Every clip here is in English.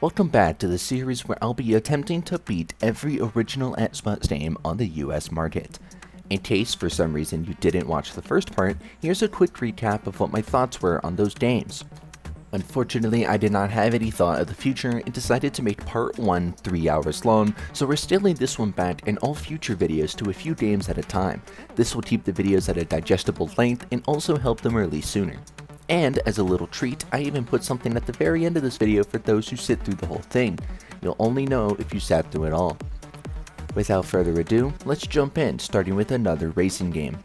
Welcome back to the series where I'll be attempting to beat every original Xbox game on the US market. In case for some reason you didn't watch the first part, here's a quick recap of what my thoughts were on those games. Unfortunately, I did not have any thought of the future and decided to make part 1 3 hours long, so we're scaling this one back and all future videos to a few games at a time. This will keep the videos at a digestible length and also help them release sooner. And as a little treat, I even put something at the very end of this video for those who sit through the whole thing. You'll only know if you sat through it all. Without further ado, let's jump in, starting with another racing game.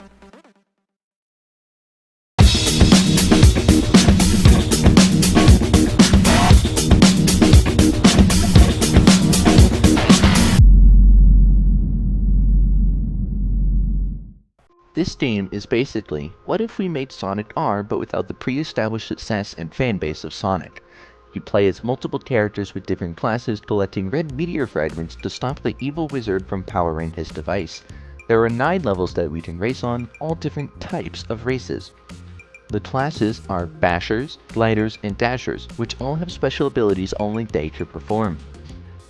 This game is basically, what if we made Sonic R but without the pre-established success and fanbase of Sonic? You play as multiple characters with different classes collecting red meteor fragments to stop the evil wizard from powering his device. There are 9 levels that we can race on, all different types of races. The classes are Bashers, Gliders, and Dashers, which all have special abilities only they can perform.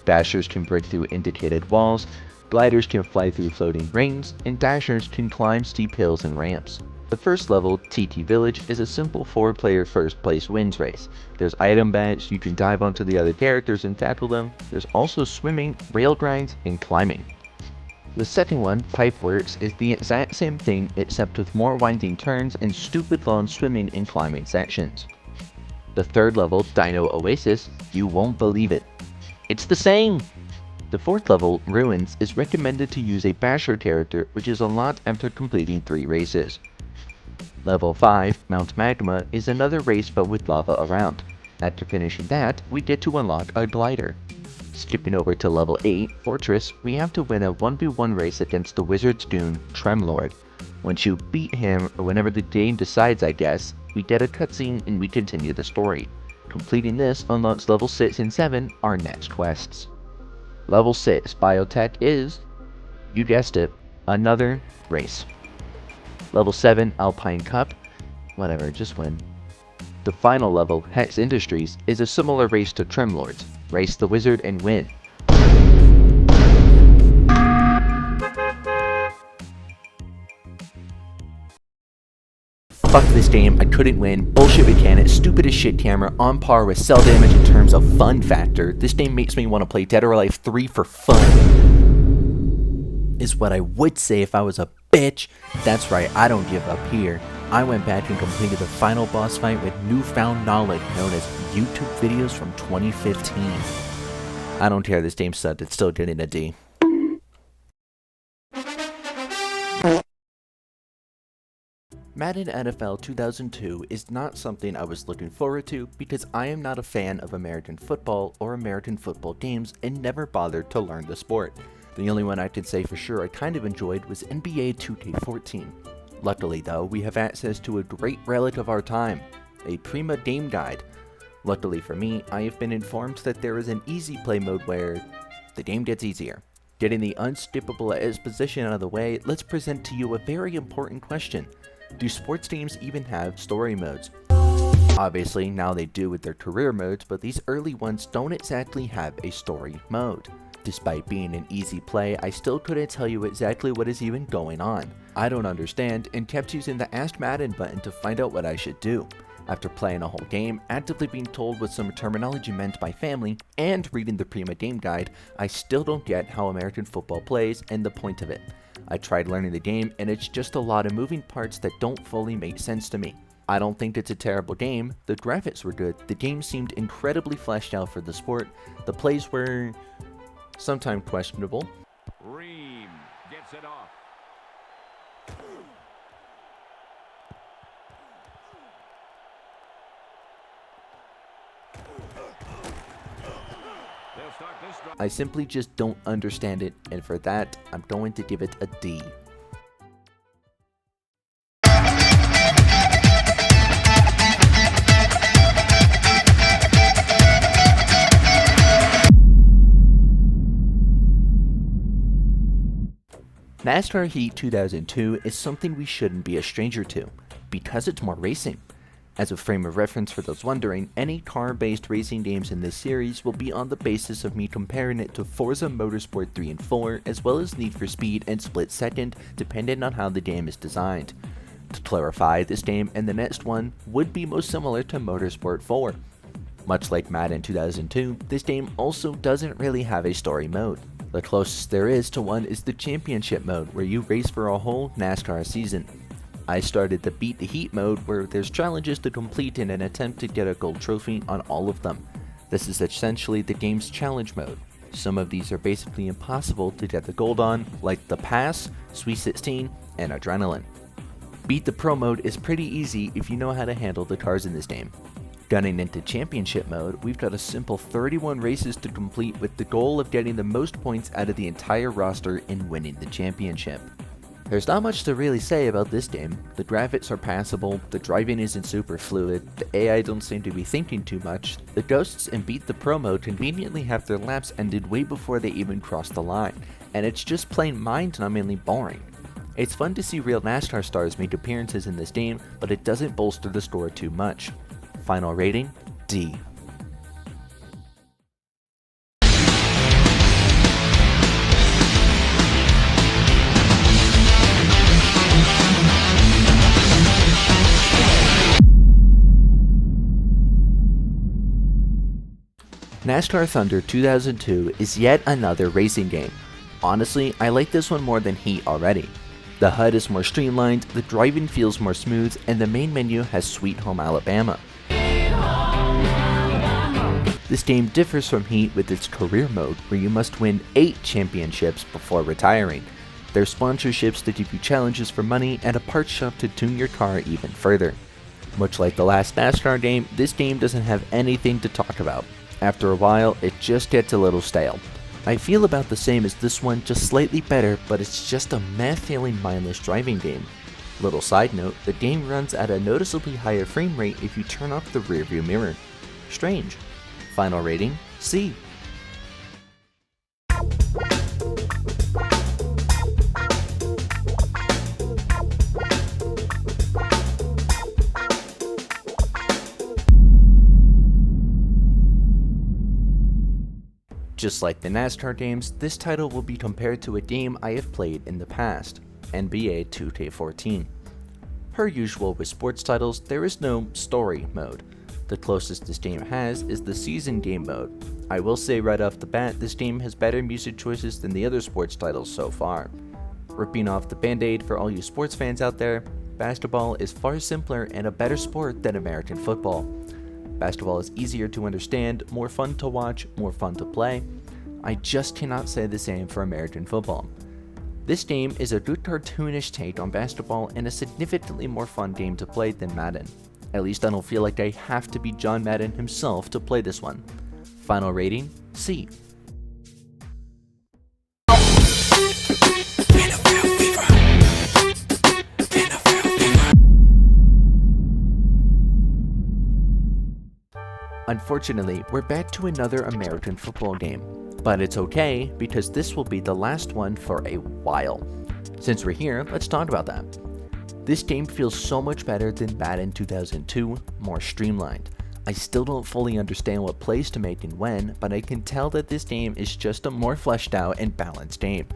Bashers can break through indicated walls, Gliders can fly through floating rings, and Dashers can climb steep hills and ramps. The first level, TT Village, is a simple 4-player first place wins race. There's item badge, you can dive onto the other characters and tackle them. There's also swimming, rail grinds, and climbing. The second one, Pipeworks, is the exact same thing except with more winding turns and stupid long swimming and climbing sections. The third level, Dino Oasis, you won't believe it. It's the same! The fourth level, Ruins, is recommended to use a Basher character, which is unlocked after completing 3 races. Level 5, Mount Magma, is another race but with lava around. After finishing that, we get to unlock a glider. Skipping over to level 8, Fortress, we have to win a 1v1 race against the Wizard's Dune, Tremlord. Once you beat him, or whenever the game decides I guess, we get a cutscene and we continue the story. Completing this unlocks level 6 and 7, our next quests. Level 6 Biotech is, you guessed it, another race. Level 7 Alpine Cup, whatever, just win. The final level, Hex Industries, is a similar race to Tremlords. Race the wizard and win. Fuck this game, I couldn't win, bullshit mechanics, stupid as shit camera, on par with Cell Damage in terms of fun factor. This game makes me want to play Dead or Alive 3 for fun. Is what I would say if I was a bitch. That's right, I don't give up here. I went back and completed the final boss fight with newfound knowledge known as YouTube videos from 2015. I don't care, this game sucked, it's still getting a D. Madden NFL 2002 is not something I was looking forward to because I am not a fan of American football or American football games and never bothered to learn the sport. The only one I can say for sure I kind of enjoyed was NBA 2K14. Luckily though, we have access to a great relic of our time, a Prima game guide. Luckily for me, I have been informed that there is an easy play mode where the game gets easier. Getting the unskippable exposition out of the way, let's present to you a very important question. Do sports games even have story modes? Obviously, now they do with their career modes, but these early ones don't exactly have a story mode. Despite being an easy play, I still couldn't tell you exactly what is even going on. I don't understand, and kept using the Ask Madden button to find out what I should do. After playing a whole game, actively being told what some terminology meant by family, and reading the Prima game guide, I still don't get how American football plays and the point of it. I tried learning the game, and it's just a lot of moving parts that don't fully make sense to me. I don't think it's a terrible game, the graphics were good, the game seemed incredibly fleshed out for the sport, the plays were sometimes questionable. Ream gets it off. I simply just don't understand it, and for that, I'm going to give it a D. NASCAR Heat 2002 is something we shouldn't be a stranger to, because it's more racing. As a frame of reference for those wondering, any car-based racing games in this series will be on the basis of me comparing it to Forza Motorsport 3 and 4, as well as Need for Speed and Split Second, depending on how the game is designed. To clarify, this game and the next one would be most similar to Motorsport 4. Much like Madden 2002, this game also doesn't really have a story mode. The closest there is to one is the Championship mode, where you race for a whole NASCAR season. I started the Beat the Heat mode, where there's challenges to complete in an attempt to get a gold trophy on all of them. This is essentially the game's challenge mode. Some of these are basically impossible to get the gold on, like the Pass, Sweet 16, and Adrenaline. Beat the Pro mode is pretty easy if you know how to handle the cars in this game. Gunning into Championship mode, we've got a simple 31 races to complete with the goal of getting the most points out of the entire roster and winning the championship. There's not much to really say about this game. The graphics are passable, the driving isn't super fluid, the AI don't seem to be thinking too much, the ghosts in Beat the Pro mode conveniently have their laps ended way before they even cross the line, and it's just plain mind-numbingly boring. It's fun to see real NASCAR stars make appearances in this game, but it doesn't bolster the score too much. Final rating, D. NASCAR Thunder 2002 is yet another racing game. Honestly, I like this one more than Heat already. The HUD is more streamlined, the driving feels more smooth, and the main menu has Sweet Home Alabama. This game differs from Heat with its career mode, where you must win 8 championships before retiring. There's sponsorships to give you challenges for money, and a parts shop to tune your car even further. Much like the last NASCAR game, this game doesn't have anything to talk about. After a while, it just gets a little stale. I feel about the same as this one, just slightly better, but it's just a meh-feeling mindless driving game. Little side note, the game runs at a noticeably higher frame rate if you turn off the rearview mirror. Strange. Final rating, C. Just like the NASCAR games, this title will be compared to a game I have played in the past, NBA 2K14. Per usual with sports titles, there is no story mode. The closest this game has is the season game mode. I will say right off the bat, this game has better music choices than the other sports titles so far. Ripping off the band-aid for all you sports fans out there, basketball is far simpler and a better sport than American football. Basketball is easier to understand, more fun to watch, more fun to play. I just cannot say the same for American football. This game is a good cartoonish take on basketball and a significantly more fun game to play than Madden. At least I don't feel like I have to be John Madden himself to play this one. Final rating, C. Unfortunately, we're back to another American football game, but it's okay because this will be the last one for a while. Since we're here, let's talk about that. This game feels so much better than Madden 2002, more streamlined. I still don't fully understand what plays to make and when, but I can tell that this game is just a more fleshed out and balanced game.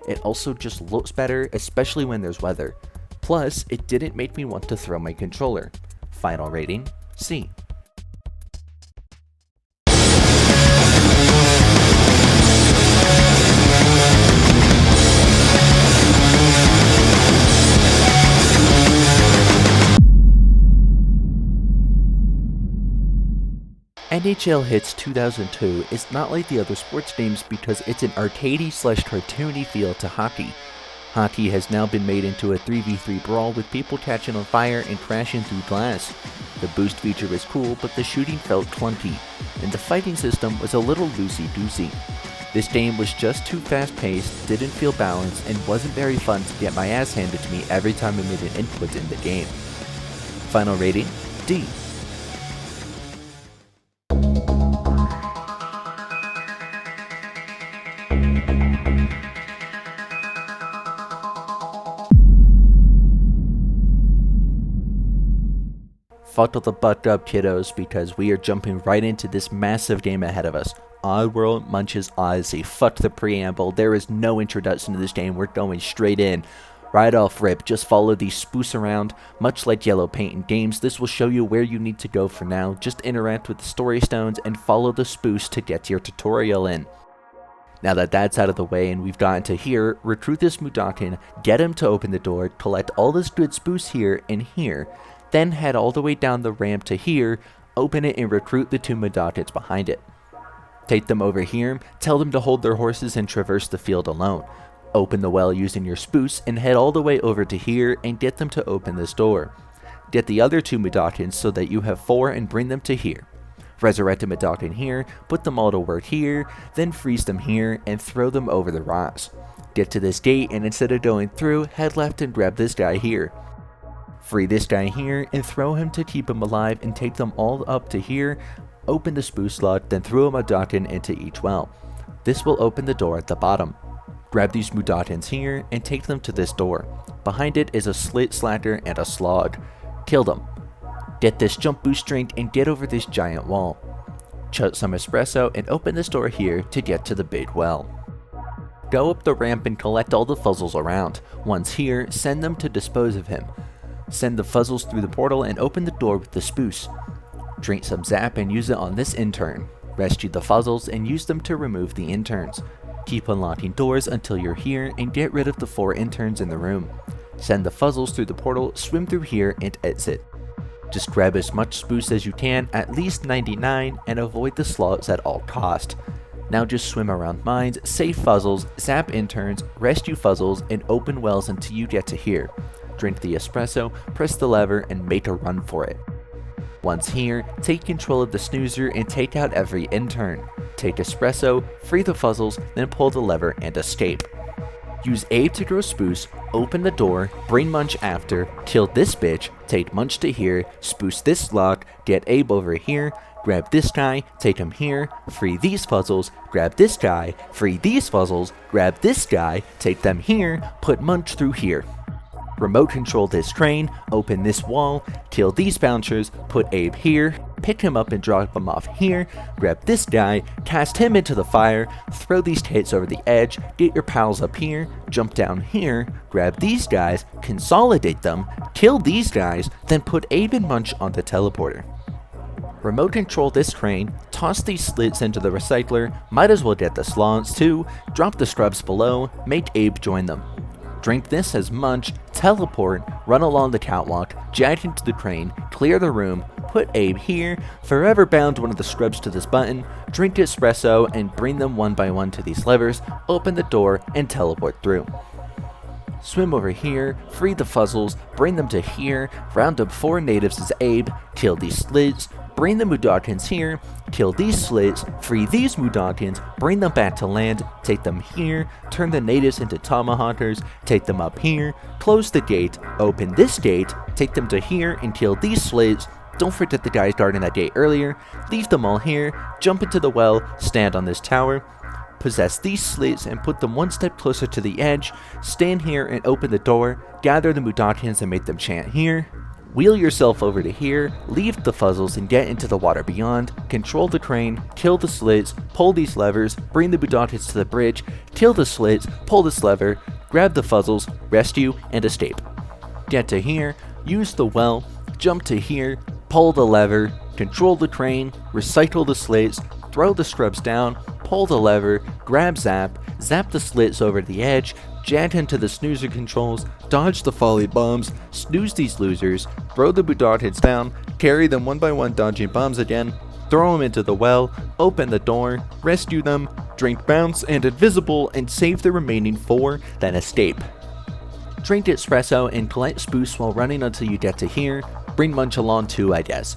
It also just looks better, especially when there's weather. Plus, it didn't make me want to throw my controller. Final rating, C. NHL Hitz 2002 is not like the other sports games because it's an arcadey/cartoony feel to hockey. Hockey has now been made into a 3v3 brawl with people catching on fire and crashing through glass. The boost feature was cool, but the shooting felt clunky, and the fighting system was a little loosey-goosey. This game was just too fast-paced, didn't feel balanced, and wasn't very fun to get my ass handed to me every time I made an input in the game. Final rating, D. Buckle the butt up, kiddos, because we are jumping right into this massive game ahead of us. Oddworld, Munch's Oddysee. Fuck the preamble. There is no introduction to this game. We're going straight in. Right off rip, just follow these spoofs around. Much like yellow paint in games, this will show you where you need to go for now. Just interact with the story stones and follow the spoofs to get your tutorial in. Now that that's out of the way and we've gotten to here, recruit this Mudakin, get him to open the door, collect all this good spoofs here and here, then head all the way down the ramp to here, open it and recruit the two Mudakins behind it. Take them over here, tell them to hold their horses and traverse the field alone. Open the well using your spoofs and head all the way over to here and get them to open this door. Get the other two Mudakins so that you have 4 and bring them to here. Resurrect a Mudakin here, put them all to work here, then freeze them here and throw them over the rocks. Get to this gate and instead of going through, head left and grab this guy here. Free this guy here and throw him to keep him alive and take them all up to here. Open the spoof slot, then throw a Mudakin into each well. This will open the door at the bottom. Grab these Mudakins here and take them to this door. Behind it is a slit slacker and a slog. Kill them. Get this jump boost drink and get over this giant wall. Chug some espresso and open this door here to get to the big well. Go up the ramp and collect all the fuzzles around. Once here, send them to dispose of him. Send the fuzzles through the portal and open the door with the spoofs. Drink some zap and use it on this intern. Rescue the fuzzles and use them to remove the interns. Keep unlocking doors until you're here and get rid of the 4 interns in the room. Send the fuzzles through the portal, swim through here and exit. Just grab as much spoofs as you can, at least 99, and avoid the slots at all cost. Now just swim around mines, save fuzzles, zap interns, rescue fuzzles, and open wells until you get to here. Drink the espresso, press the lever, and make a run for it. Once here, take control of the snoozer and take out every intern. Take espresso, free the fuzzles, then pull the lever and escape. Use Abe to grow spoofs, open the door, bring Munch after, kill this bitch, take Munch to here, spoof this lock, get Abe over here, grab this guy, take him here, free these puzzles, grab this guy, free these puzzles, grab this guy, take them here, put Munch through here. Remote control this train, open this wall, kill these bouncers, put Abe here, pick him up and drop him off here, grab this guy, cast him into the fire, throw these tates over the edge, get your pals up here, jump down here, grab these guys, consolidate them, kill these guys, then put Abe and Munch on the teleporter. Remote control this train, toss these slits into the recycler, might as well get the slots too, drop the scrubs below, make Abe join them. Drink this as Munch, teleport, run along the catwalk, jet into the train, clear the room, put Abe here, forever bound one of the scrubs to this button, drink espresso and bring them one by one to these levers, open the door and teleport through. Swim over here, free the fuzzles, bring them to here, round up 4 natives as Abe, kill these slits, bring the Mudakins here, kill these slits, free these Mudakins, bring them back to land, take them here, turn the natives into tomahawkers, take them up here, close the gate, open this gate, take them to here and kill these slits. Don't forget the guys guarding that gate earlier, leave them all here, jump into the well, stand on this tower, possess these slits and put them one step closer to the edge, stand here and open the door, gather the Mudakins and make them chant here. Wheel yourself over to here, leave the fuzzles and get into the water beyond, control the crane, kill the slits, pull these levers, bring the Mudakins to the bridge, kill the slits, pull this lever, grab the fuzzles, rescue, and escape. Get to here, use the well, jump to here, pull the lever, control the crane, recycle the slits, throw the scrubs down, pull the lever, grab zap, zap the slits over the edge, jet into the snoozer controls, dodge the folly bombs, snooze these losers, throw the Mudakins down, carry them one by one dodging bombs again, throw them into the well, open the door, rescue them, drink bounce and invisible and save the remaining 4, then escape. Drink espresso and collect spoofs while running until you get to here, bring Munch along too I guess.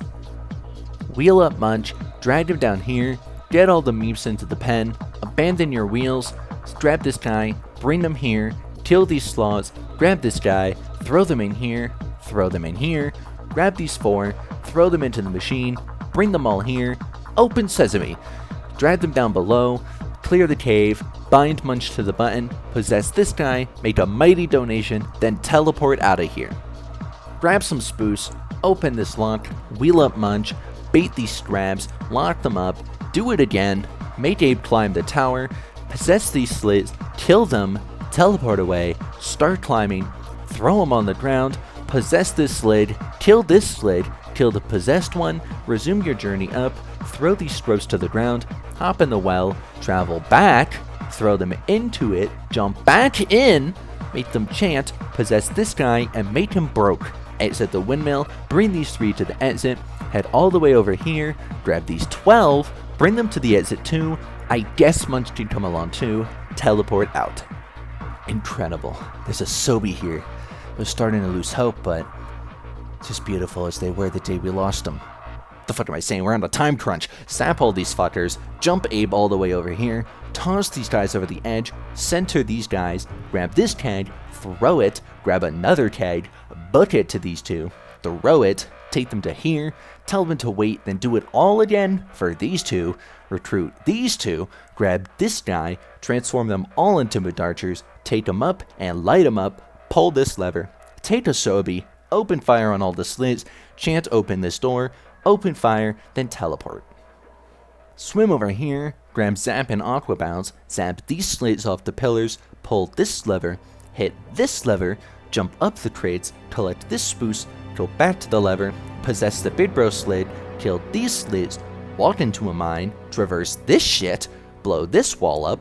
Wheel up Munch, drag him down here, get all the meeps into the pen, abandon your wheels, grab this guy, bring them here, kill these slots, grab this guy, throw them in here, grab these 4, throw them into the machine, bring them all here, open sesame, drag them down below, clear the cave, bind Munch to the button, possess this guy, make a mighty donation, then teleport out of here. Grab some spoofs, Open this lock, wheel up Munch, bait these scrabs, lock them up, do it again, make Abe climb the tower, possess these slits, kill them, teleport away, start climbing, throw them on the ground, possess this slid, kill the possessed one, resume your journey up, throw these scrubs to the ground, hop in the well, travel back, throw them into it, jump back in, make them chant, possess this guy, and make him broke. Exit the windmill, bring these 3 to the exit, head all the way over here, grab these 12, bring them to the exit too. I guess Munch can come along too, teleport out. Incredible. There's a Sobe here. I was starting to lose hope, but it's as beautiful as they were the day we lost them. What the fuck am I saying? We're on a time crunch. Sap all these fuckers, jump Abe all the way over here, toss these guys over the edge, center these guys, grab this tag, throw it, grab another tag, book it to these 2, throw it, take them to here, tell them to wait, then do it all again for these 2, recruit these 2, grab this guy, transform them all into mood archers, take them up and light them up, pull this lever, take a Sobe, open fire on all the slits, chant open this door, open fire, then teleport. Swim over here, grab Zap and Aqua Bounce, zap these slits off the pillars, pull this lever, hit this lever, jump up the crates, collect this spruce, go back to the lever, possess the Big Bro slid, kill these slits, walk into a mine, traverse this shit, blow this wall up,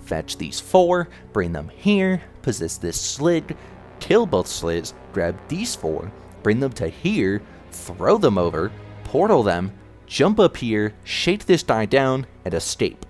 fetch these 4, bring them here, possess this slid, kill both slits, grab these 4, bring them to here, throw them over, portal them, jump up here, shake this guy down, and escape.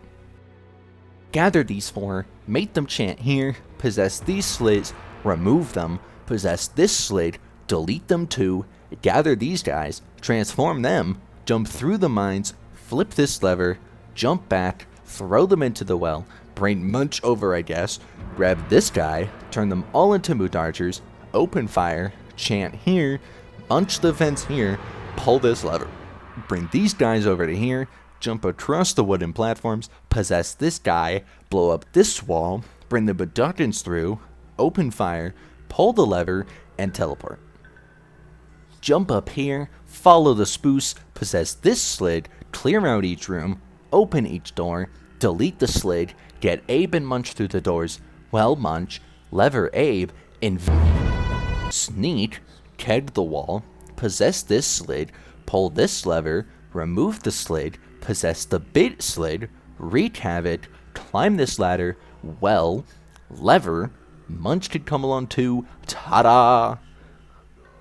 Gather these 4, make them chant here, possess these slits, remove them, possess this slid, delete them too, gather these guys, transform them, jump through the mines, flip this lever, jump back, throw them into the well, bring Munch over I guess, grab this guy, turn them all into mood archers, open fire, chant here, Munch the fence here, pull this lever, bring these guys over to here, jump across the wooden platforms, possess this guy, blow up this wall, bring the Abductants through, open fire, pull the lever, and teleport. Jump up here, follow the spruce, possess this slid, clear out each room, open each door, delete the slid, get Abe and Munch through the doors, well Munch, lever Abe, sneak, keg the wall, possess this slid, pull this lever, remove the slid, possess the bait slid, wreak havoc, climb this ladder, well, lever, Munch could come along too, ta-da!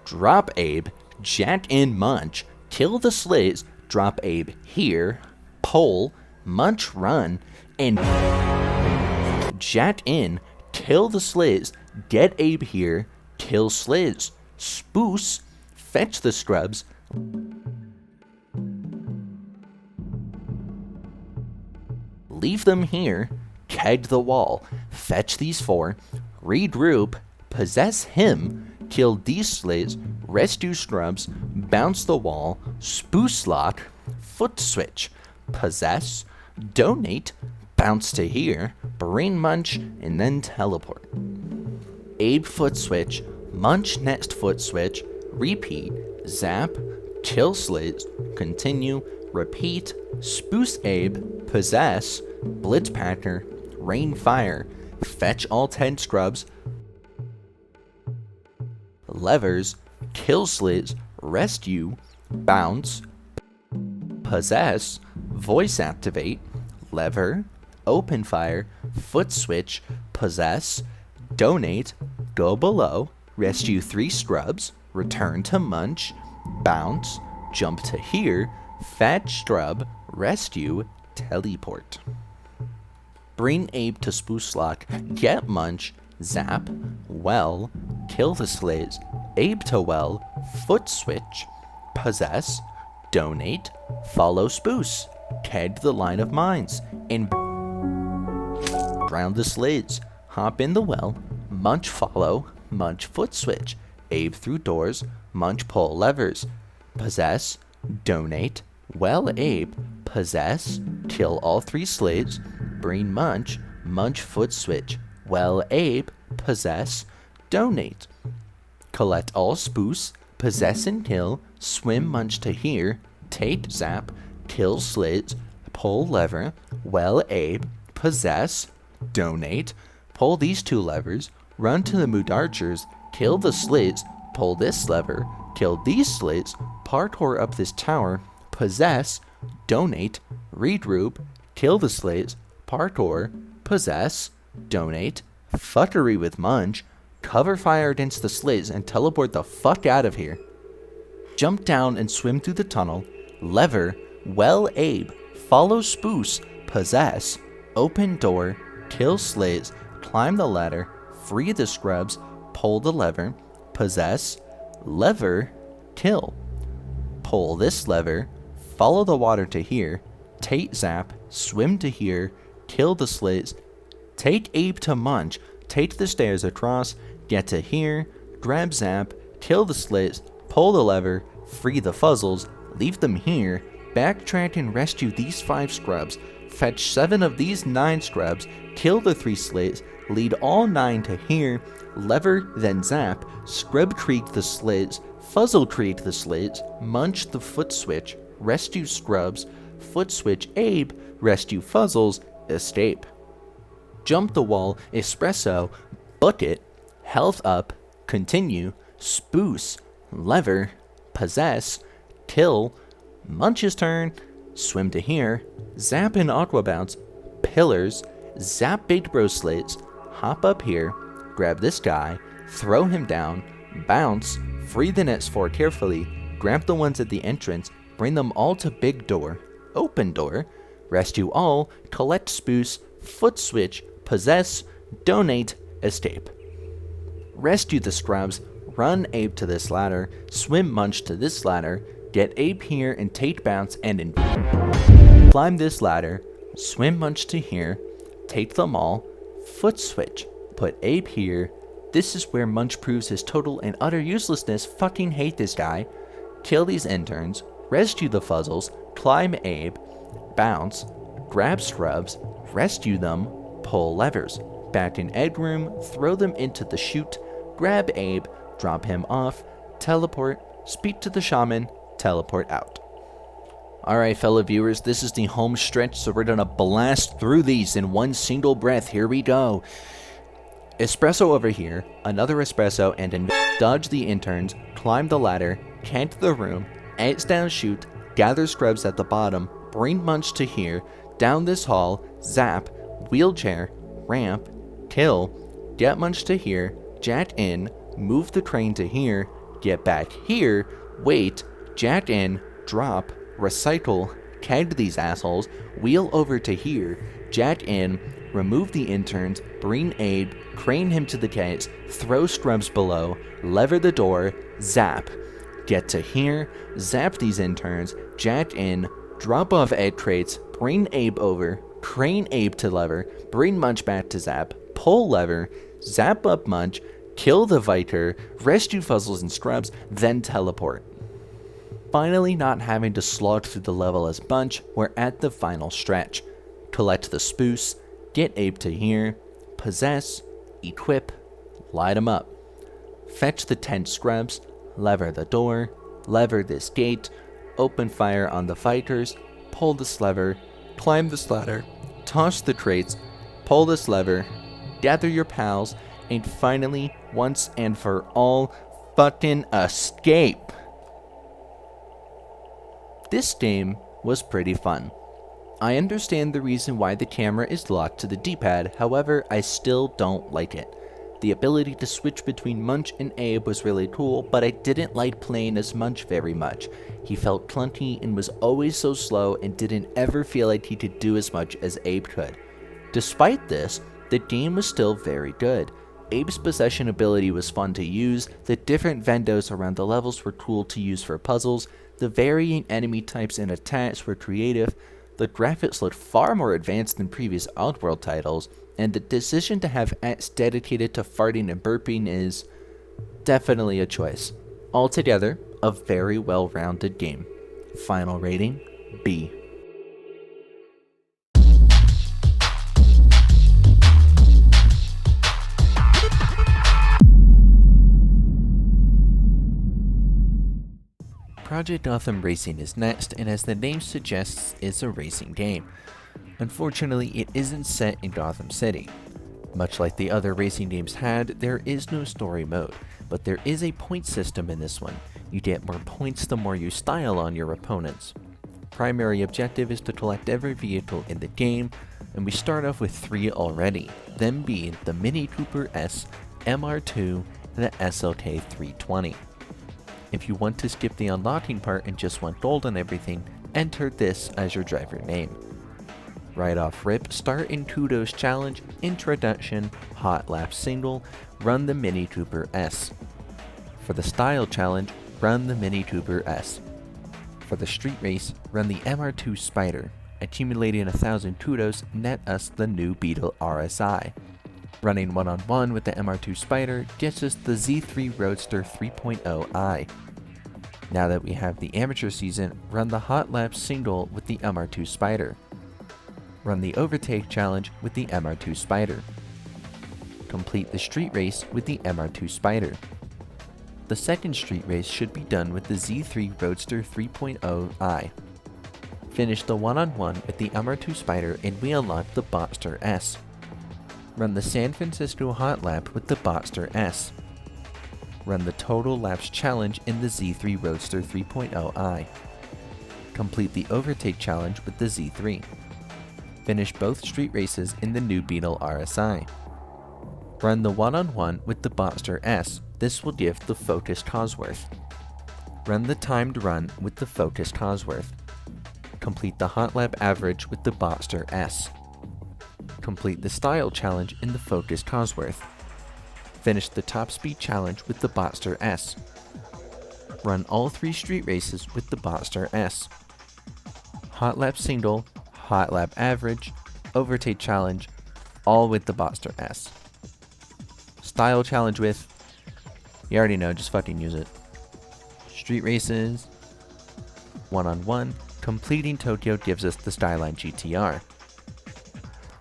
Drop Abe, jack in Munch, kill the slits, drop Abe here, pull, Munch run, and jack in, kill the slits, get Abe here, kill slits, spruce, fetch the scrubs, leave them here, keg the wall, fetch these 4, regroup, possess him, kill these slits, rescue scrubs, bounce the wall, spruce lock, foot switch, possess, donate, bounce to here, bring Munch, and then teleport. Abe foot switch, Munch next foot switch, repeat, zap, kill slits, continue, repeat, spruce Abe, possess, blitzpacker, rain fire, fetch all 10 scrubs, levers, kill slits, rescue, bounce, possess, voice activate, lever, open fire, foot switch, possess, donate, go below, rescue 3 scrubs, return to Munch, bounce, jump to here, fetch scrub, rescue, teleport. Bring Abe to spruce lock, get Munch, zap, well, kill the slits, Abe to well, foot switch, possess, donate, follow spruce, keg the line of mines, and round the slits, hop in the well, Munch follow, Munch foot switch, Abe through doors, Munch pull levers, possess, donate, well Abe, possess, kill all 3 slits, bring Munch, Munch foot switch, well Abe, possess, donate. Collect all spruce, possess and kill, swim Munch to here, tate zap, kill slits, pull lever, well Abe, possess, donate, pull these 2 levers, run to the mood archers, kill the slits, pull this lever, kill these slits, parkour up this tower, possess, donate, regroup, kill the slits, parkour, possess, donate, fuckery with Munch, cover fire against the slits and teleport the fuck out of here. Jump down and swim through the tunnel, lever, well Abe, follow spoos, possess, open door, kill slits, climb the ladder, free the scrubs, pull the lever, possess, lever, kill. Pull this lever, follow the water to here, tate zap, swim to here, kill the slits, take Abe to Munch, take the stairs across, get to here, grab zap, kill the slits, pull the lever, free the fuzzles, leave them here, backtrack and rescue these 5 scrubs, fetch 7 of these 9 scrubs, kill the 3 slits, lead all 9 to here, lever then zap, scrub create the slits, fuzzle create the slits, Munch the foot switch, rescue scrubs, foot switch Abe, rescue fuzzles, escape. Jump the wall, espresso, bucket, health up, continue, spoos, lever, possess, kill, Munch's turn, swim to here, zap and aqua bounce, pillars, zap big bro slits, hop up here, grab this guy, throw him down, bounce, free the nets 4 carefully, grab the ones at the entrance, bring them all to big door, open door, rescue all, collect spoos, foot switch, possess, donate, escape. Rescue the scrubs, run Abe to this ladder, swim Munch to this ladder, get Abe here and take bounce and climb this ladder, swim Munch to here, take them all, foot switch, put Abe here, this is where Munch proves his total and utter uselessness, fucking hate this guy, kill these interns, rescue the fuzzles, climb Abe, bounce, grab scrubs, rescue them, pull levers, back in egg room, throw them into the chute, grab Abe, drop him off, teleport, speak to the shaman, teleport out. Alright fellow viewers, this is the home stretch, so we're gonna blast through these in one single breath. Here we go. Espresso over here, another espresso, and dodge the interns, climb the ladder, cant the room, ants down chute, gather scrubs at the bottom, bring Munch to here, down this hall, zap, wheelchair, ramp, kill, get Munch to here, jack in, move the train to here, get back here, wait, jack in, drop, recycle, keg these assholes, wheel over to here, jack in, remove the interns, bring Abe, crane him to the gates, throw scrubs below, lever the door, zap, get to here, zap these interns, jack in, drop off egg crates, bring Abe over, crane Abe to lever, bring Munch back to zap, pull lever, zap up Munch, kill the Viker, rescue fuzzles and scrubs, then teleport. Finally, not having to slog through the level as Bunch, we're at the final stretch. Collect the spoos, get Abe to here, possess, equip, light him up. Fetch the 10 scrubs, lever the door, lever this gate, open fire on the fighters, pull this lever, climb this ladder, toss the crates, pull this lever, gather your pals, and finally, once and for all, fucking escape. This game was pretty fun. I understand the reason why the camera is locked to the D-pad, however, I still don't like it. The ability to switch between Munch and Abe was really cool, but I didn't like playing as Munch very much. He felt clunky and was always so slow and didn't ever feel like he could do as much as Abe could. Despite this, the game was still very good. Abe's possession ability was fun to use, the different vendos around the levels were cool to use for puzzles, the varying enemy types and attacks were creative, the graphics looked far more advanced than previous Oddworld titles, and the decision to have ants dedicated to farting and burping is definitely a choice. Altogether, a very well-rounded game. Final rating, B. Project Gotham Racing is next, and as the name suggests, is a racing game. Unfortunately, it isn't set in Gotham City. Much like the other racing games had, there is no story mode, but there is a point system in this one. You get more points the more you style on your opponents. Primary objective is to collect every vehicle in the game, and we start off with 3 already, them being the Mini Cooper S, MR2, and the SLK 320. If you want to skip the unlocking part and just want gold on everything, enter this as your driver name. Right off rip, start in Kudos Challenge, Introduction, Hot Lap Single, run the Mini Cooper S. For the Style Challenge, run the Mini Cooper S. For the Street Race, run the MR2 Spider. Accumulating 1,000 kudos net us the new Beetle RSI. Running one-on-one with the MR2 Spider gets us the Z3 Roadster 3.0i. Now that we have the amateur season, run the Hot Lap Single with the MR2 Spider. Run the Overtake Challenge with the MR2 Spider. Complete the Street Race with the MR2 Spider. The second Street Race should be done with the Z3 Roadster 3.0i. Finish the one-on-one with the MR2 Spider and we unlock the Boxster S. Run the San Francisco Hot Lap with the Boxster S. Run the Total Laps Challenge in the Z3 Roadster 3.0i. Complete the Overtake Challenge with the Z3. Finish both street races in the new Beetle RSI. Run the one-on-one with the Boxster S. This will give the Focused Cosworth. Run the timed run with the Focused Cosworth. Complete the Hot Lap Average with the Boxster S. Complete the Style Challenge in the Focused Cosworth. Finish the Top Speed Challenge with the Boxster S. Run all 3 street races with the Boxster S. Hot Lap Single, Hot Lap Average, Overtake Challenge, all with the Boxster S. Style Challenge with, you already know, just fucking use it. Street races, one-on-one, completing Tokyo gives us the Skyline GTR.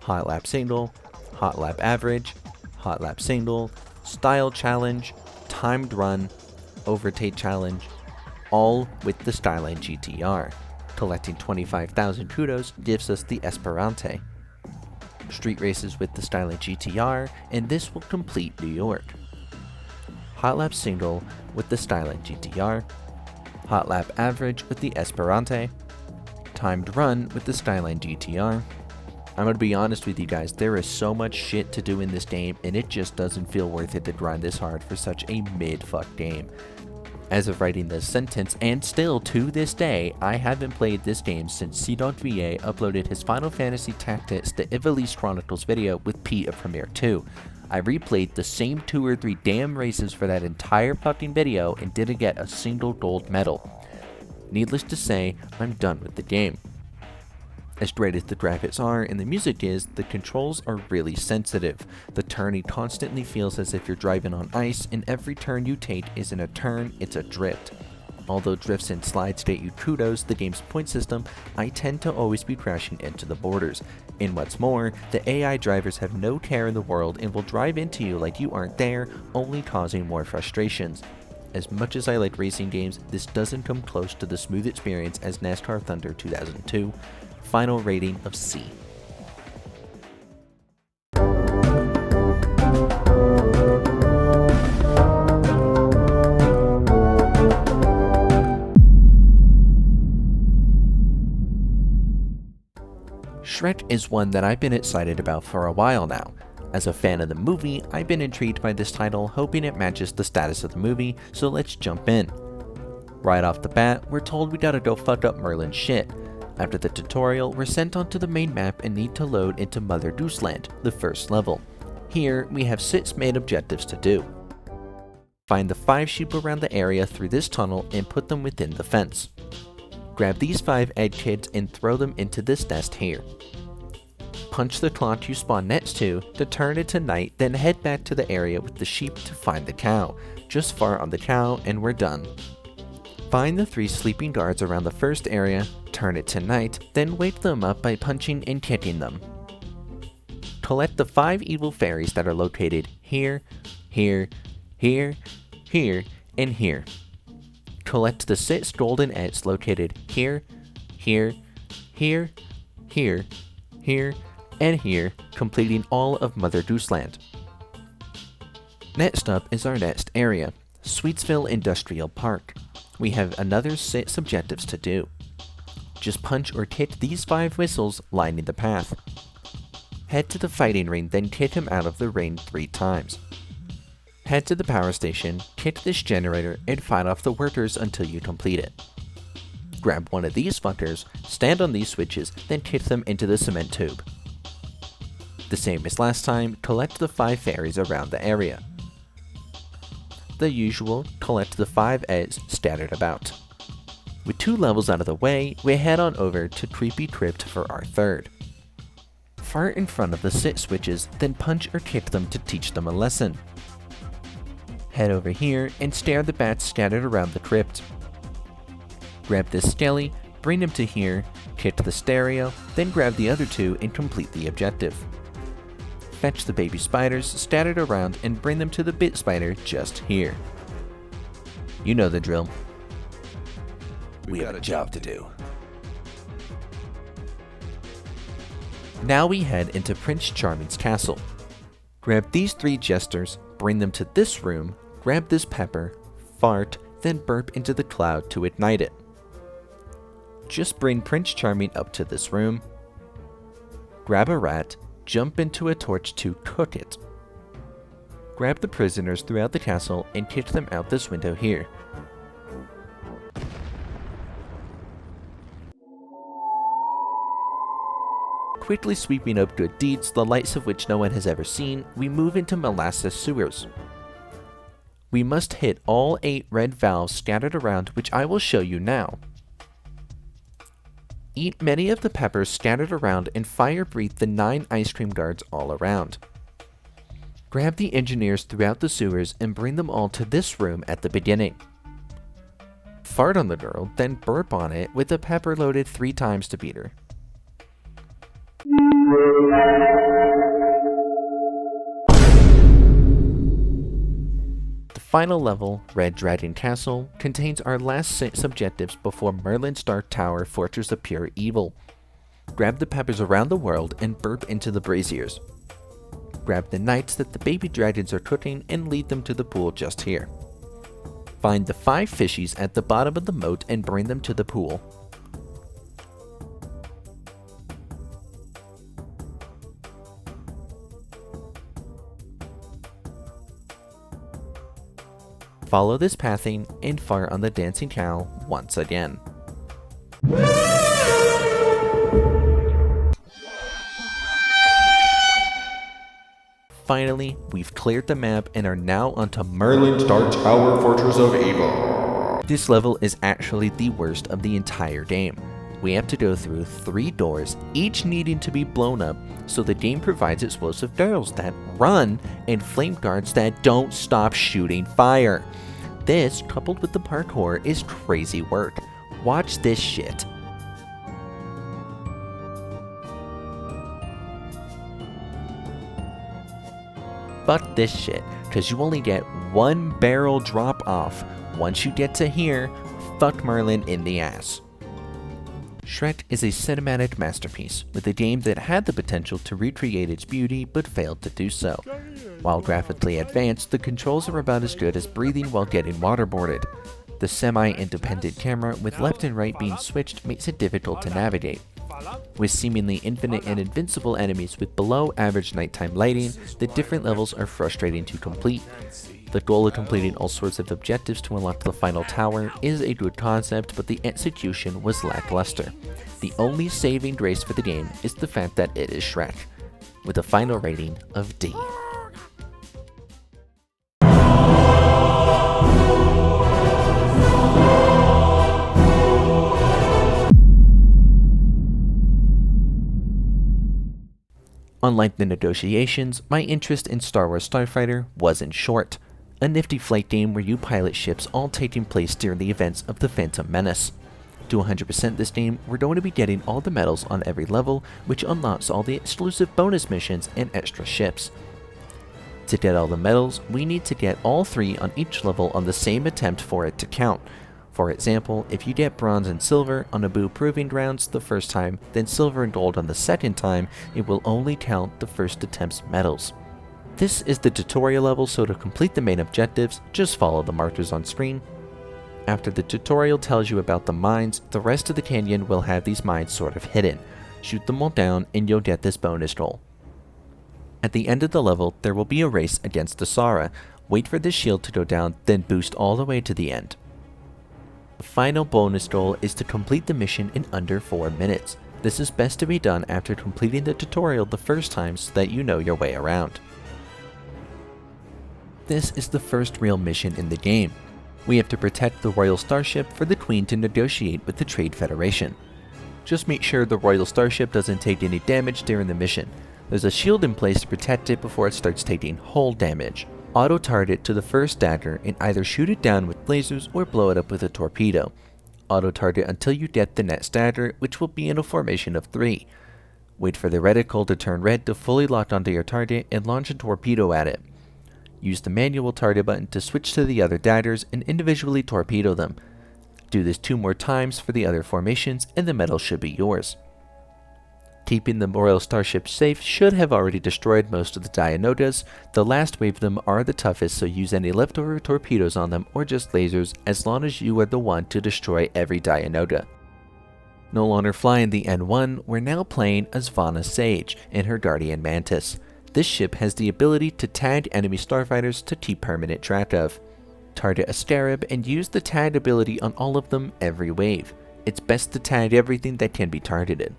Hot Lap Single, Hot Lap Average, Hot Lap Single, Style Challenge, Timed Run, Overtake Challenge, all with the Skyline GTR. Collecting 25,000 kudos gives us the Esperante. Street races with the Skyline GTR, and this will complete New York. Hot Lap Single with the Skyline GTR. Hot Lap Average with the Esperante. Timed Run with the Skyline GTR. I'm gonna be honest with you guys, there is so much shit to do in this game, and it just doesn't feel worth it to grind this hard for such a mid-fuck game. As of writing this sentence, and still to this day, I haven't played this game since C.VA uploaded his Final Fantasy Tactics The Ivalice Chronicles video with Pete of Premiere 2. I replayed the same 2 or 3 damn races for that entire fucking video and didn't get a single gold medal. Needless to say, I'm done with the game. As great as the graphics are and the music is, the controls are really sensitive. The turning constantly feels as if you're driving on ice, and every turn you take isn't a turn, it's a drift. Although drifts and slides get you kudos, the game's point system, I tend to always be crashing into the borders. And what's more, the AI drivers have no care in the world and will drive into you like you aren't there, only causing more frustrations. As much as I like racing games, this doesn't come close to the smooth experience as NASCAR Thunder 2002. Final rating of C. Shrek is one that I've been excited about for a while now. As a fan of the movie, I've been intrigued by this title, hoping it matches the status of the movie, so let's jump in. Right off the bat, we're told we gotta go fuck up Merlin's shit. After the tutorial, we're sent onto the main map and need to load into Mother Goose Land, the first level. Here, we have 6 main objectives to do. Find the 5 sheep around the area through this tunnel and put them within the fence. Grab these 5 egg kids and throw them into this nest here. Punch the clock you spawn next to turn it to night, then head back to the area with the sheep to find the cow. Just fart on the cow and we're done. Find the 3 sleeping guards around the first area, turn it to night, then wake them up by punching and kicking them. Collect the 5 evil fairies that are located here, here, here, here, and here. collect the 6 golden eggs located here, here, here, here, here, and here, completing all of Mother Goose Land. Next up is our next area, Sweetsville Industrial Park. We have another 6 objectives to do. Just punch or hit these 5 whistles lining the path. Head to the fighting ring, then kick him out of the ring 3 times. Head to the power station, kick this generator, and fight off the workers until you complete it. Grab one of these fuckers, stand on these switches, then kick them into the cement tube. The same as last time, collect the 5 fairies around the area. The usual, collect the 5 eggs scattered about. With 2 levels out of the way, we head on over to Creepy Crypt for our 3rd. Fart in front of the 6 switches, then punch or kick them to teach them a lesson. Head over here and stare the bats scattered around the crypt. Grab this skelly, bring him to here, kick the stereo, then grab the other 2 and complete the objective. Fetch the baby spiders scattered around and bring them to the bit spider just here. You know the drill. We have a job to do. Now we head into Prince Charming's castle. Grab these 3 jesters, bring them to this room, grab this pepper, fart, then burp into the cloud to ignite it. Just bring Prince Charming up to this room, grab a rat, jump into a torch to cook it. Grab the prisoners throughout the castle and kick them out this window here. Quickly sweeping up good deeds, the likes of which no one has ever seen, we move into Molasses Sewers. We must hit all 8 red valves scattered around, which I will show you now. Eat many of the peppers scattered around and fire breathe the 9 ice cream guards all around. Grab the engineers throughout the sewers and bring them all to this room at the beginning. Fart on the girl, then burp on it with the pepper loaded 3 times to beat her. The final level, Red Dragon Castle, contains our last 6 objectives before Merlin's Dark Tower Fortress of Pure Evil. Grab the peppers around the world and burp into the braziers. Grab the knights that the baby dragons are cooking and lead them to the pool just here. Find the 5 fishies at the bottom of the moat and bring them to the pool. Follow this pathing and fire on the dancing cow once again. Finally, we've cleared the map and are now onto Merlin's Dark Tower Fortress of Evil. This level is actually the worst of the entire game. We have to go through 3 doors, each needing to be blown up, so the game provides explosive barrels that run and flame guards that don't stop shooting fire. This, coupled with the parkour, is crazy work. Watch this shit. Fuck this shit, cause you only get 1 barrel drop off. Once you get to here, fuck Merlin in the ass. Shrek is a cinematic masterpiece, with a game that had the potential to recreate its beauty but failed to do so. While graphically advanced, the controls are about as good as breathing while getting waterboarded. The semi-independent camera with left and right being switched makes it difficult to navigate. With seemingly infinite and invincible enemies with below average nighttime lighting, the different levels are frustrating to complete. The goal of completing all sorts of objectives to unlock the final tower is a good concept, but the execution was lackluster. The only saving grace for the game is the fact that it is Shrek, with a final rating of D. Unlike the negotiations, my interest in Star Wars Starfighter wasn't short. A nifty flight game where you pilot ships all taking place during the events of the Phantom Menace. To 100% this game, we're going to be getting all the medals on every level, which unlocks all the exclusive bonus missions and extra ships. To get all the medals, we need to get all 3 on each level on the same attempt for it to count. For example, if you get bronze and silver on Naboo Proving Grounds the first time, then silver and gold on the second time, it will only count the first attempt's medals. This is the tutorial level, so to complete the main objectives, just follow the markers on screen. After the tutorial tells you about the mines, the rest of the canyon will have these mines sort of hidden. Shoot them all down and you'll get this bonus goal. At the end of the level, there will be a race against the Sara. Wait for the shield to go down, then boost all the way to the end. The final bonus goal is to complete the mission in under 4 minutes. This is best to be done after completing the tutorial the first time so that you know your way around. This is the first real mission in the game. We have to protect the Royal Starship for the Queen to negotiate with the Trade Federation. Just make sure the Royal Starship doesn't take any damage during the mission. There's a shield in place to protect it before it starts taking hull damage. Auto-target to the first dagger and either shoot it down with lasers or blow it up with a torpedo. Auto-target until you get the next dagger, which will be in a formation of 3. Wait for the reticle to turn red to fully lock onto your target and launch a torpedo at it. Use the manual target button to switch to the other daggers and individually torpedo them. Do this 2 more times for the other formations and the medal should be yours. Keeping the Royal Starship safe should have already destroyed most of the Dianodas. The last wave of them are the toughest, so use any leftover torpedoes on them or just lasers as long as you are the one to destroy every Dianoda. No longer flying the N1, we're now playing as Vana Sage and her Guardian Mantis. This ship has the ability to tag enemy starfighters to keep permanent track of. Target a Scarab and use the tag ability on all of them every wave. It's best to tag everything that can be targeted.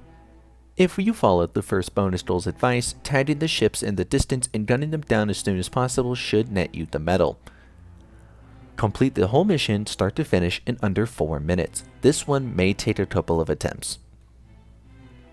If you followed the first bonus goal's advice, tagging the ships in the distance and gunning them down as soon as possible should net you the medal. Complete the whole mission start to finish in under 4 minutes. This one may take a couple of attempts.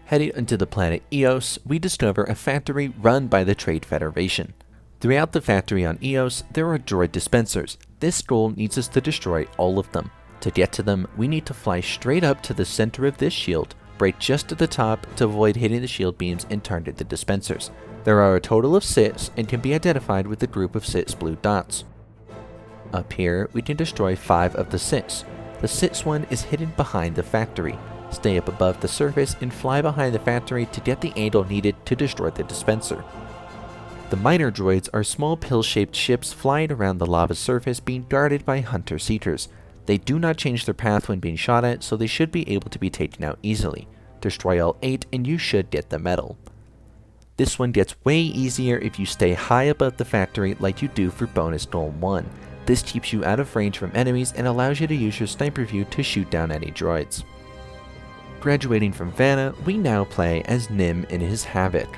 Heading into the planet Eos, we discover a factory run by the Trade Federation. Throughout the factory on Eos, there are droid dispensers. This goal needs us to destroy all of them. To get to them, we need to fly straight up to the center of this shield, break just to the top to avoid hitting the shield beams and target the dispensers. There are a total of 6 and can be identified with a group of 6 blue dots. Up here, we can destroy 5 of the 6. The 6th one is hidden behind the factory. Stay up above the surface and fly behind the factory to get the angle needed to destroy the dispenser. The minor droids are small pill-shaped ships flying around the lava surface being guarded by hunter-seekers. They do not change their path when being shot at, so they should be able to be taken out easily. Destroy all 8 and you should get the medal. This one gets way easier if you stay high above the factory like you do for bonus goal 1. This keeps you out of range from enemies and allows you to use your sniper view to shoot down any droids. Graduating from Vanna, we now play as Nim in his Havoc.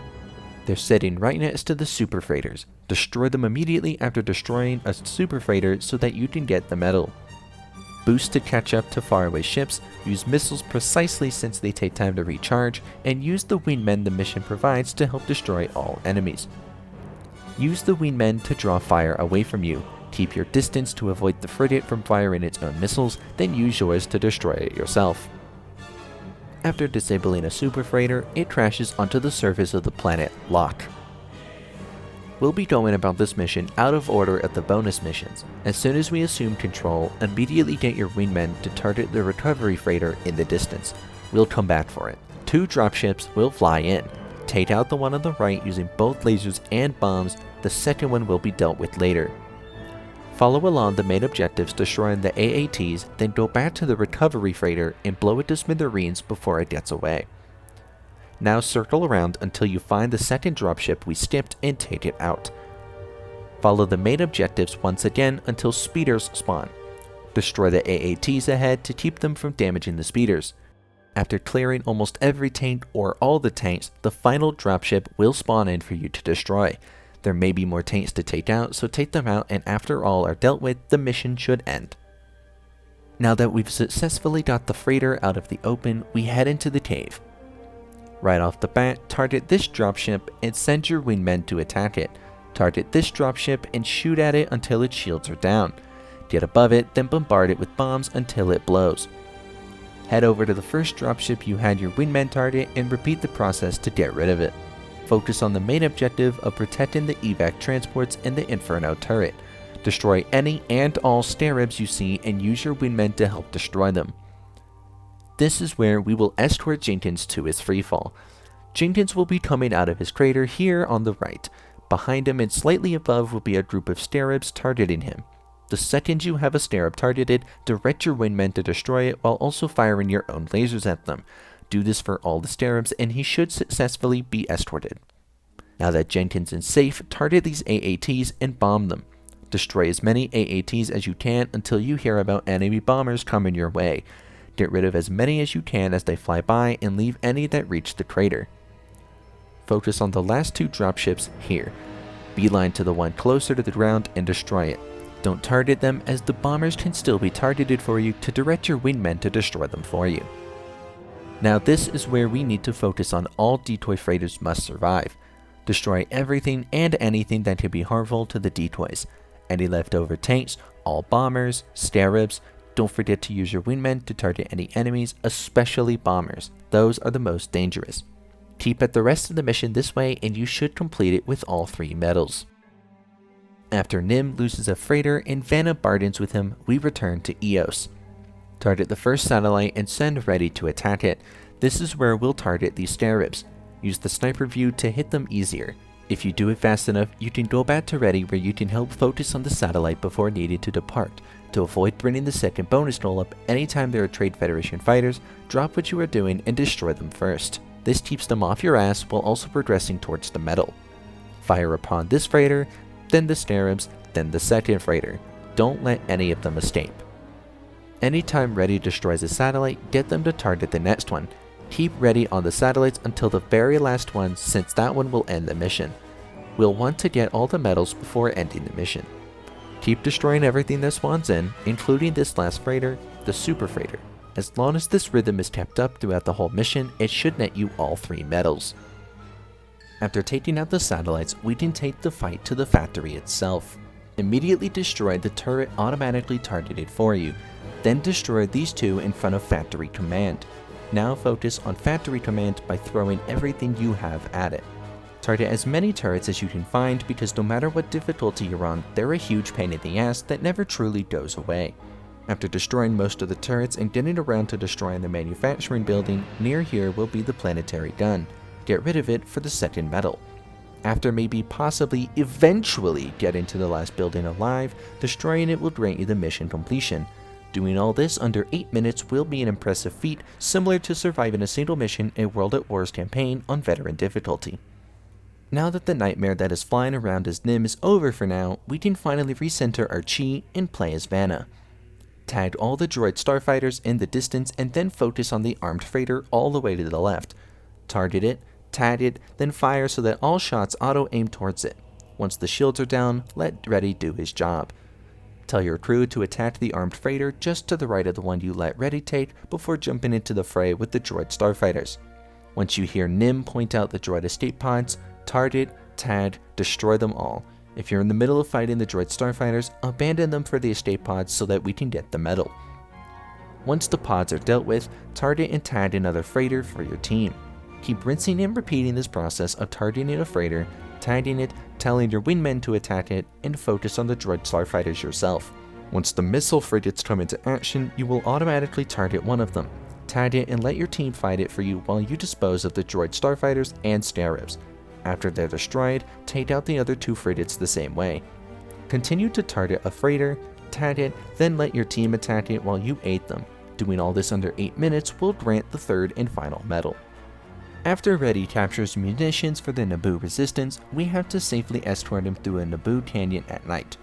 They're sitting right next to the super freighters. Destroy them immediately after destroying a super freighter so that you can get the medal. Boost to catch up to faraway ships, use missiles precisely since they take time to recharge, and use the wingmen the mission provides to help destroy all enemies. Use the wingmen to draw fire away from you. Keep your distance to avoid the frigate from firing its own missiles, then use yours to destroy it yourself. After disabling a super freighter, it crashes onto the surface of the planet Locke. We'll be going about this mission out of order of the bonus missions. As soon as we assume control, immediately get your wingmen to target the recovery freighter in the distance. We'll come back for it. 2 dropships will fly in. Take out the one on the right using both lasers and bombs. The second one will be dealt with later. Follow along the main objectives destroying the AATs, then go back to the recovery freighter and blow it to smithereens before it gets away. Now circle around until you find the second dropship we skipped and take it out. Follow the main objectives once again until speeders spawn. Destroy the AATs ahead to keep them from damaging the speeders. After clearing almost every tank or all the tanks, the final dropship will spawn in for you to destroy. There may be more tanks to take out, so take them out, and after all are dealt with, the mission should end. Now that we've successfully got the freighter out of the open, we head into the cave. Right off the bat, target this dropship and send your wingmen to attack it. Target this dropship and shoot at it until its shields are down. Get above it, then bombard it with bombs until it blows. Head over to the first dropship you had your wingmen target and repeat the process to get rid of it. Focus on the main objective of protecting the evac transports and the Inferno turret. Destroy any and all staribs you see and use your wingmen to help destroy them. This is where we will escort Jenkins to his freefall. Jenkins will be coming out of his crater here on the right. Behind him and slightly above will be a group of staribs targeting him. The second you have a starib targeted, direct your wingmen to destroy it while also firing your own lasers at them. Do this for all the staribs and he should successfully be escorted. Now that Jenkins is safe, target these AATs and bomb them. Destroy as many AATs as you can until you hear about enemy bombers coming your way. Get rid of as many as you can as they fly by and leave any that reach the crater. Focus on the last two dropships here. Beeline to the one closer to the ground and destroy it. Don't target them as the bombers can still be targeted for you to direct your wingmen to destroy them for you. Now this is where we need to focus on all decoy freighters must survive. Destroy everything and anything that could be harmful to the decoys. Any leftover tanks, all bombers, staribs. Don't forget to use your wingmen to target any enemies, especially bombers. Those are the most dangerous. Keep at the rest of the mission this way and you should complete it with all 3 medals. After Nim loses a freighter and Vanna bargains with him, we return to Eos. Target the first satellite and send ready to attack it. This is where we'll target these staribs. Use the sniper view to hit them easier. If you do it fast enough, you can go back to ready where you can help focus on the satellite before needing to depart. To avoid bringing the second bonus roll up, anytime there are Trade Federation fighters, drop what you are doing and destroy them first. This keeps them off your ass while also progressing towards the medal. Fire upon this freighter, then the staribs, then the second freighter. Don't let any of them escape. Anytime Ready destroys a satellite, get them to target the next one. Keep Ready on the satellites until the very last one, since that one will end the mission. We'll want to get all the medals before ending the mission. Keep destroying everything that spawns in, including this last freighter, the super freighter. As long as this rhythm is kept up throughout the whole mission, it should net you all 3 medals. After taking out the satellites, we can take the fight to the factory itself. Immediately destroy the turret automatically targeted for you, then destroy these 2 in front of Factory Command. Now focus on Factory Command by throwing everything you have at it. Target as many turrets as you can find because no matter what difficulty you're on, they're a huge pain in the ass that never truly goes away. After destroying most of the turrets and getting around to destroying the manufacturing building, near here will be the planetary gun. Get rid of it for the second medal. After maybe possibly eventually getting to the last building alive, destroying it will grant you the mission completion. Doing all this under 8 minutes will be an impressive feat similar to surviving a single mission in World at War's campaign on veteran difficulty. Now that the nightmare that is flying around as Nim is over for now, we can finally recenter our chi and play as Vanna. Tag all the droid starfighters in the distance and then focus on the armed freighter all the way to the left. Target it, tag it, then fire so that all shots auto-aim towards it. Once the shields are down, let Ready do his job. Tell your crew to attack the armed freighter just to the right of the one you let Ready take before jumping into the fray with the droid starfighters. Once you hear Nim point out the droid escape pods, target, tag, destroy them all. If you're in the middle of fighting the droid starfighters, abandon them for the escape pods so that we can get the medal. Once the pods are dealt with, target and tag another freighter for your team. Keep rinsing and repeating this process of targeting a freighter, tagging it, telling your wingmen to attack it, and focus on the droid starfighters yourself. Once the missile frigates come into action, you will automatically target one of them. Tag it and let your team fight it for you while you dispose of the droid starfighters and staribs. After they're destroyed, take out the other 2 frigates the same way. Continue to target a freighter, tag it, then let your team attack it while you aid them. Doing all this under 8 minutes will grant the 3rd and final medal. After Ready captures munitions for the Naboo resistance, we have to safely escort him through a Naboo canyon at night.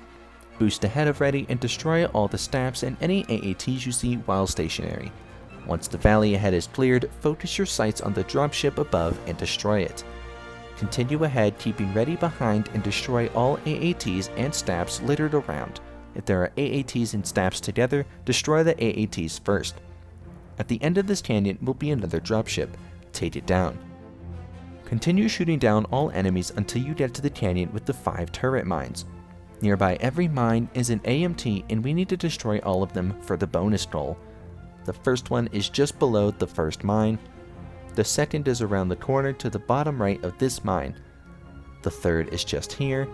Boost ahead of Ready and destroy all the staffs and any AATs you see while stationary. Once the valley ahead is cleared, focus your sights on the dropship above and destroy it. Continue ahead, keeping Ready behind, and destroy all AATs and staffs littered around. If there are AATs and staffs together, destroy the AATs first. At the end of this canyon will be another dropship. Take it down. Continue shooting down all enemies until you get to the canyon with the 5 turret mines. Nearby every mine is an AMT and we need to destroy all of them for the bonus goal. The first one is just below the first mine. The second is around the corner to the bottom right of this mine. The third is just here.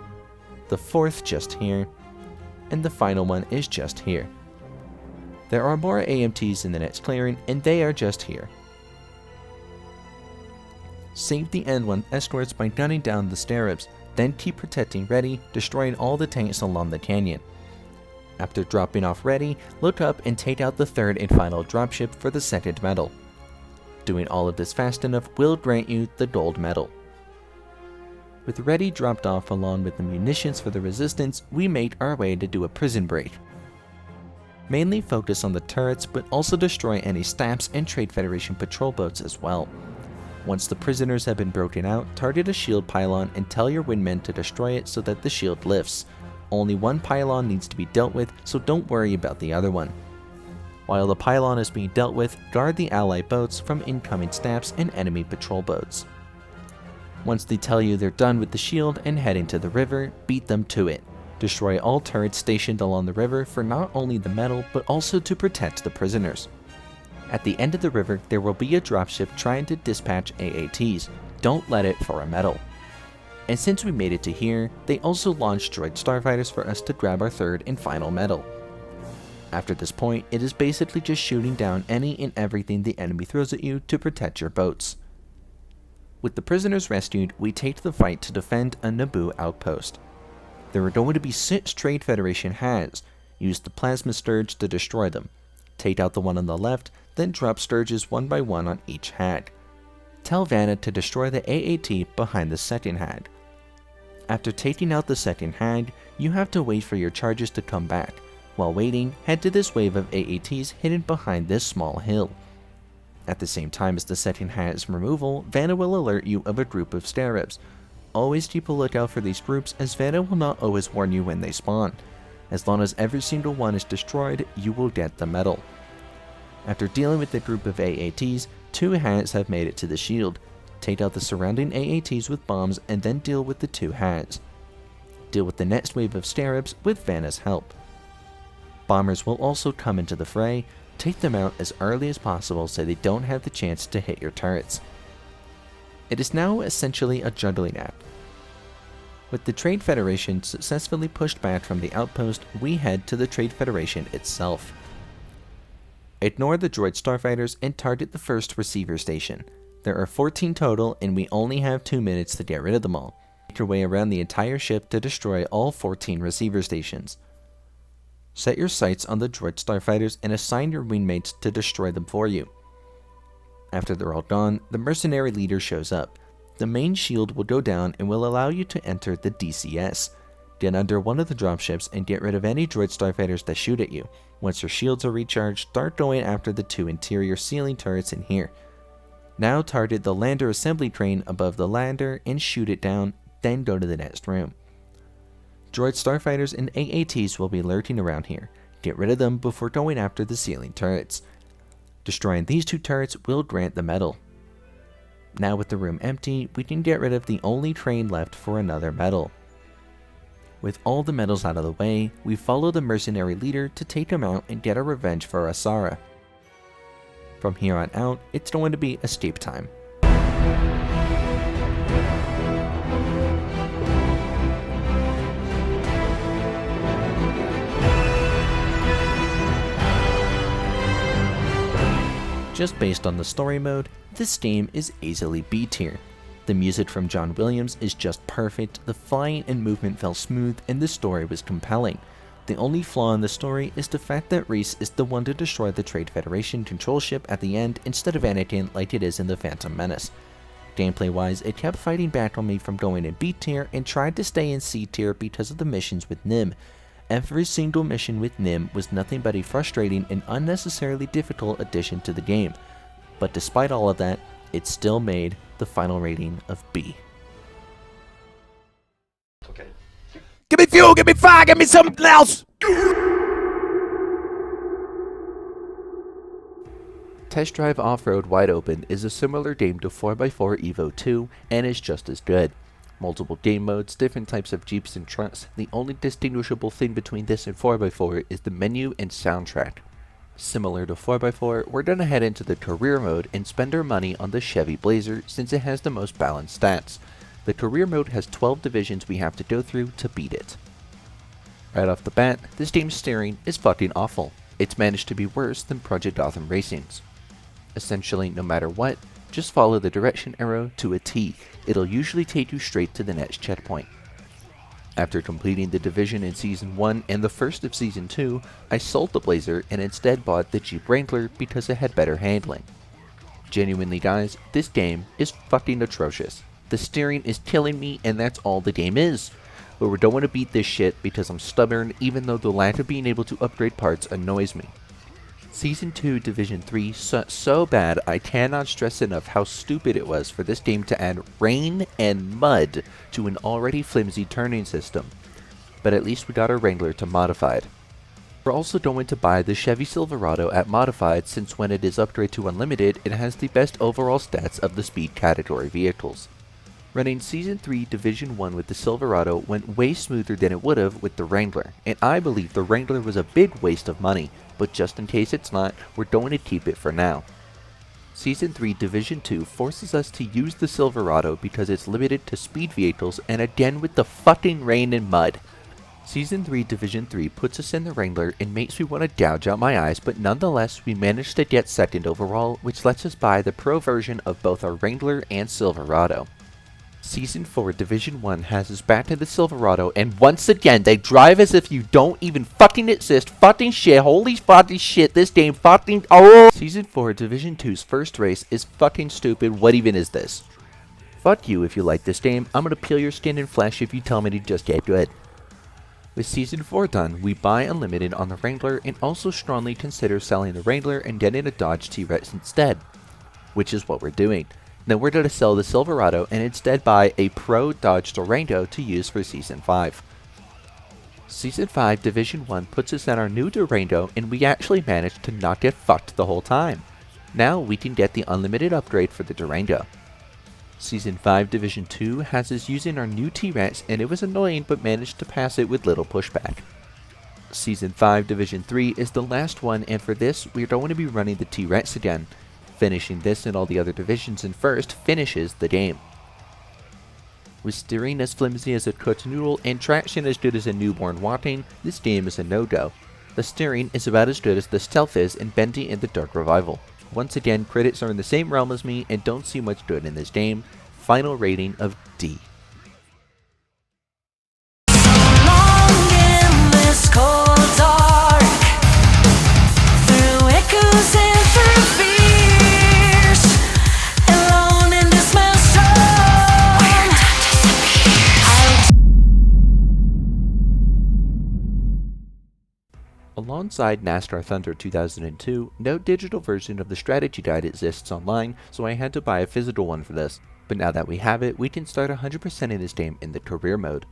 The fourth just here. and the final one is just here. There are more AMTs in the next clearing, and they are just here. Save the N1 escorts by gunning down the stirrups, then keep protecting Ready, destroying all the tanks along the canyon. After dropping off Ready, look up and take out the third and final dropship for the second medal. Doing all of this fast enough will grant you the gold medal. With Ready dropped off along with the munitions for the resistance, we made our way to do a prison break. Mainly focus on the turrets, but also destroy any staffs and Trade Federation patrol boats as well. Once the prisoners have been broken out, target a shield pylon and tell your wingmen to destroy it so that the shield lifts. Only one pylon needs to be dealt with, so don't worry about the other one. While the pylon is being dealt with, guard the ally boats from incoming staffs and enemy patrol boats. Once they tell you they're done with the shield and heading to the river, beat them to it. Destroy all turrets stationed along the river for not only the medal, but also to protect the prisoners. At the end of the river, there will be a dropship trying to dispatch AATs. Don't let it for a medal. And since we made it to here, they also launched droid starfighters for us to grab our third and final medal. After this point, it is basically just shooting down any and everything the enemy throws at you to protect your boats. With the prisoners rescued, we take the fight to defend a Naboo outpost. There are going to be 6 Trade Federation HADs. Use the plasma sturge to destroy them. Take out the one on the left, then drop sturges one by one on each HAD. Tell Vanna to destroy the AAT behind the second HAD. After taking out the second HAD, you have to wait for your charges to come back. While waiting, head to this wave of AATs hidden behind this small hill. At the same time as the second HAD's removal, Vanna will alert you of a group of scarabs. Always keep a lookout for these groups, as Vanna will not always warn you when they spawn. As long as every single one is destroyed, you will get the medal. After dealing with the group of AATs, 2 HADs have made it to the shield. Take out the surrounding AATs with bombs and then deal with the 2 HADs. Deal with the next wave of scarabs with Vanna's help. Bombers will also come into the fray. Take them out as early as possible so they don't have the chance to hit your turrets. It is now essentially a juggling act. With the Trade Federation successfully pushed back from the outpost, we head to the Trade Federation itself. Ignore the droid starfighters and target the first receiver station. There are 14 total and we only have 2 minutes to get rid of them all. Make your way around the entire ship to destroy all 14 receiver stations. Set your sights on the droid starfighters and assign your wingmates to destroy them for you. After they're all gone, the mercenary leader shows up. The main shield will go down and will allow you to enter the DCS. Get under one of the dropships and get rid of any droid starfighters that shoot at you. Once your shields are recharged, start going after the 2 interior ceiling turrets in here. Now target the lander assembly crane above the lander and shoot it down, then go to the next room. Droid starfighters and AATs will be lurking around here. Get rid of them before going after the ceiling turrets. Destroying these 2 turrets will grant the medal. Now with the room empty, we can get rid of the only train left for another medal. With all the medals out of the way, we follow the mercenary leader to take him out and get our revenge for Asara. From here on out, it's going to be escape time. Just based on the story mode, this game is easily B tier. The music from John Williams is just perfect, the flying and movement felt smooth, and the story was compelling. The only flaw in the story is the fact that Reese is the one to destroy the Trade Federation control ship at the end instead of Anakin like it is in The Phantom Menace. Gameplay wise, it kept fighting back on me from going in B tier and tried to stay in C tier because of the missions with Nim. Every single mission with Nim was nothing but a frustrating and unnecessarily difficult addition to the game. But despite all of that, it still made the final rating of B. Okay. Give me fuel, give me fire, give me something else! Test Drive Off-Road Wide Open is a similar game to 4x4 Evo 2 and is just as good. Multiple game modes, different types of Jeeps and trucks. The only distinguishable thing between this and 4x4 is the menu and soundtrack. Similar to 4x4, we're gonna head into the career mode and spend our money on the Chevy Blazer since it has the most balanced stats. The career mode has 12 divisions we have to go through to beat it. Right off the bat, this game's steering is fucking awful. It's managed to be worse than Project Gotham Racing's. Essentially, no matter what, just follow the direction arrow to a T. It'll usually take you straight to the next checkpoint. After completing the division in Season 1 and the first of Season 2, I sold the Blazer and instead bought the Jeep Wrangler because it had better handling. Genuinely guys, this game is fucking atrocious. The steering is killing me and that's all the game is. But we don't want to beat this shit because I'm stubborn, even though the lack of being able to upgrade parts annoys me. Season 2 Division 3 sucked so bad I cannot stress enough how stupid it was for this game to add rain and mud to an already flimsy turning system. But at least we got our Wrangler to Modified. We're also going to buy the Chevy Silverado at Modified since when it is upgraded to Unlimited it has the best overall stats of the speed category vehicles. Running Season 3 Division 1 with the Silverado went way smoother than it would have with the Wrangler, and I believe the Wrangler was a big waste of money, but just in case it's not, we're going to keep it for now. Season 3 Division 2 forces us to use the Silverado because it's limited to speed vehicles and again with the fucking rain and mud. Season 3 Division 3 puts us in the Wrangler and makes me want to gouge out my eyes, but nonetheless we managed to get second overall, which lets us buy the pro version of both our Wrangler and Silverado. Season 4 Division 1 has us back to the Silverado, and once again, they drive as if you don't even fucking exist. Fucking shit, holy fucking shit, this game fucking oh! Season 4 Division 2's first race is fucking stupid, what even is this? Fuck you if you like this game, I'm gonna peel your skin and flesh if you tell me to just get good. With Season 4 done, we buy Unlimited on the Wrangler and also strongly consider selling the Wrangler and getting a Dodge T-Rex instead. Which is what we're doing. Then we're going to sell the Silverado and instead buy a Pro Dodge Durango to use for Season 5. Season 5 Division 1 puts us in our new Durango and we actually managed to not get fucked the whole time. Now we can get the Unlimited upgrade for the Durango. Season 5 Division 2 has us using our new T-Rex and it was annoying but managed to pass it with little pushback. Season 5 Division 3 is the last one and for this we are going to be running the T-Rex again. Finishing this and all the other divisions in first finishes the game. With steering as flimsy as a cooked noodle and traction as good as a newborn walking, this game is a no-go. The steering is about as good as the stealth is in Bendy and the Dark Revival. Once again, critics are in the same realm as me and don't see much good in this game. Final rating of D. Alongside NASCAR Thunder 2002, no digital version of the strategy guide exists online, so I had to buy a physical one for this. But now that we have it, we can start 100% in this game in the career mode.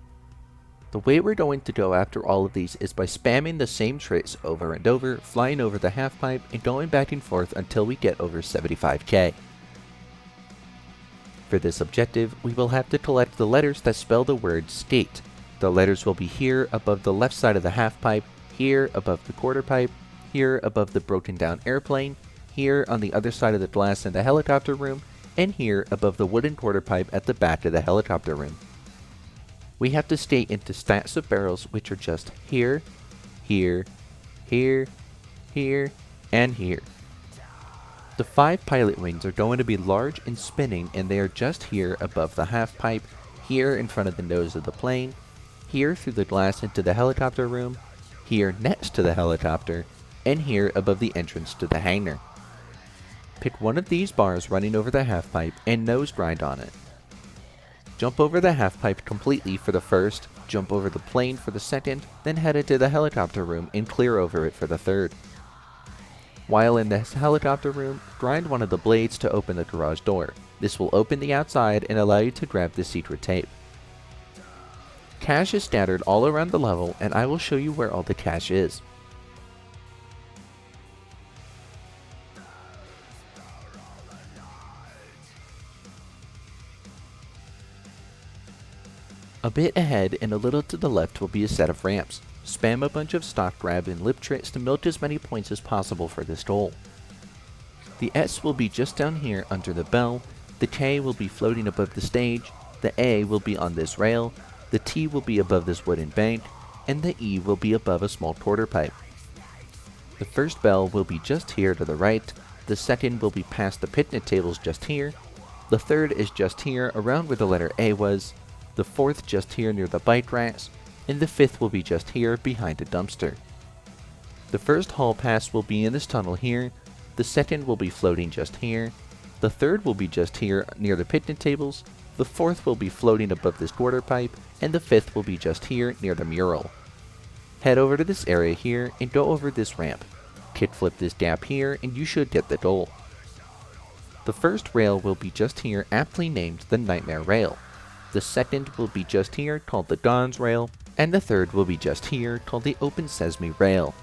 The way we're going to go after all of these is by spamming the same tricks over and over, flying over the half pipe, and going back and forth until we get over 75k. For this objective, we will have to collect the letters that spell the word skate. The letters will be here above the left side of the half pipe, here above the quarter pipe, here above the broken down airplane, here on the other side of the glass in the helicopter room, and here above the wooden quarter pipe at the back of the helicopter room. We have to skate into stacks of barrels which are just here, here, here, here, and here. The 5 pilot wings are going to be large and spinning and they are just here above the half pipe, here in front of the nose of the plane, here through the glass into the helicopter room, here next to the helicopter, and here above the entrance to the hangar. Pick one of these bars running over the half pipe and nose grind on it. Jump over the half pipe completely for the first, jump over the plane for the second, then head into the helicopter room and clear over it for the third. While in this helicopter room, grind one of the blades to open the garage door. This will open the outside and allow you to grab the secret tape. Cash is scattered all around the level and I will show you where all the cash is. A bit ahead and a little to the left will be a set of ramps. Spam a bunch of stock grab and lip tricks to milk as many points as possible for this goal. The S will be just down here under the bell, the K will be floating above the stage, the A will be on this rail, the T will be above this wooden bank, and the E will be above a small quarter pipe. The first bell will be just here to the right, the second will be past the picnic tables just here, the third is just here around where the letter A was, the fourth just here near the bike racks, and the fifth will be just here behind a dumpster. The first hall pass will be in this tunnel here, the second will be floating just here, the third will be just here near the picnic tables, the fourth will be floating above this quarter pipe, and the fifth will be just here near the mural. Head over to this area here and go over this ramp. Kickflip this gap here and you should get the goal. The first rail will be just here, aptly named the Nightmare Rail. The second will be just here, called the Gonz Rail, and the third will be just here, called the Open Sesame Rail.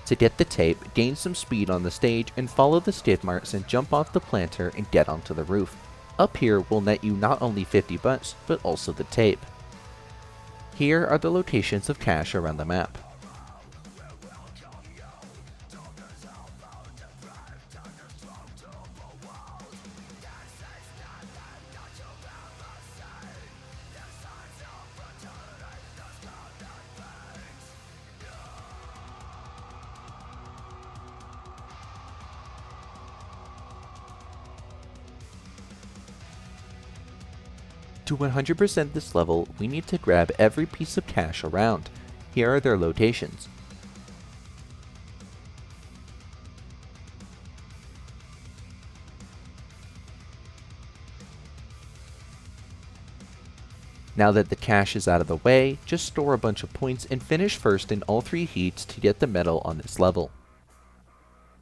To get the tape, gain some speed on the stage and follow the skid marks and jump off the planter and get onto the roof. Up here will net you not only 50 bucks, but also the tape. Here are the locations of cash around the map. To 100% this level, we need to grab every piece of cash around. Here are their locations. Now that the cash is out of the way, just store a bunch of points and finish first in all 3 heats to get the medal on this level.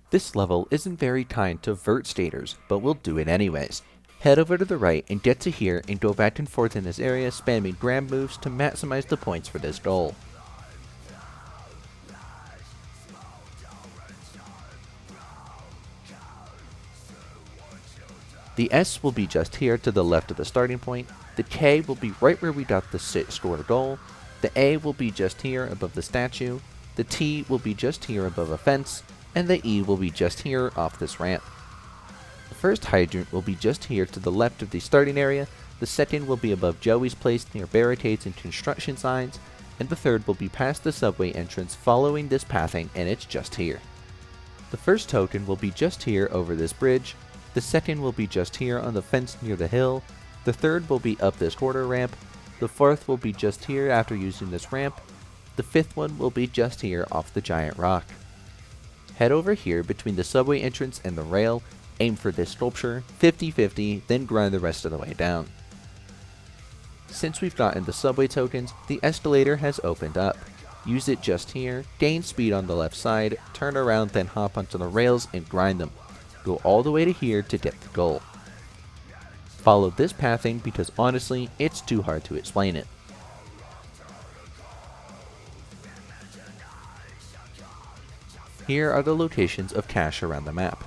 This level isn't very kind to vert staters, but we'll do it anyways. Head over to the right and get to here and go back and forth in this area spamming grab moves to maximize the points for this goal. The S will be just here to the left of the starting point, the K will be right where we got the scored goal, the A will be just here above the statue, the T will be just here above a fence, and the E will be just here off this ramp. The first hydrant will be just here to the left of the starting area, the second will be above Joey's place near barricades and construction signs, and the third will be past the subway entrance following this pathing, and it's just here. The first token will be just here over this bridge, the second will be just here on the fence near the hill, the third will be up this quarter ramp, the fourth will be just here after using this ramp, the fifth one will be just here off the giant rock. Head over here between the subway entrance and the rail, aim for this sculpture, 50-50, then grind the rest of the way down. Since we've gotten the subway tokens, the escalator has opened up. Use it just here, gain speed on the left side, turn around, then hop onto the rails and grind them. Go all the way to here to get the goal. Follow this pathing because honestly, it's too hard to explain it. Here are the locations of cash around the map.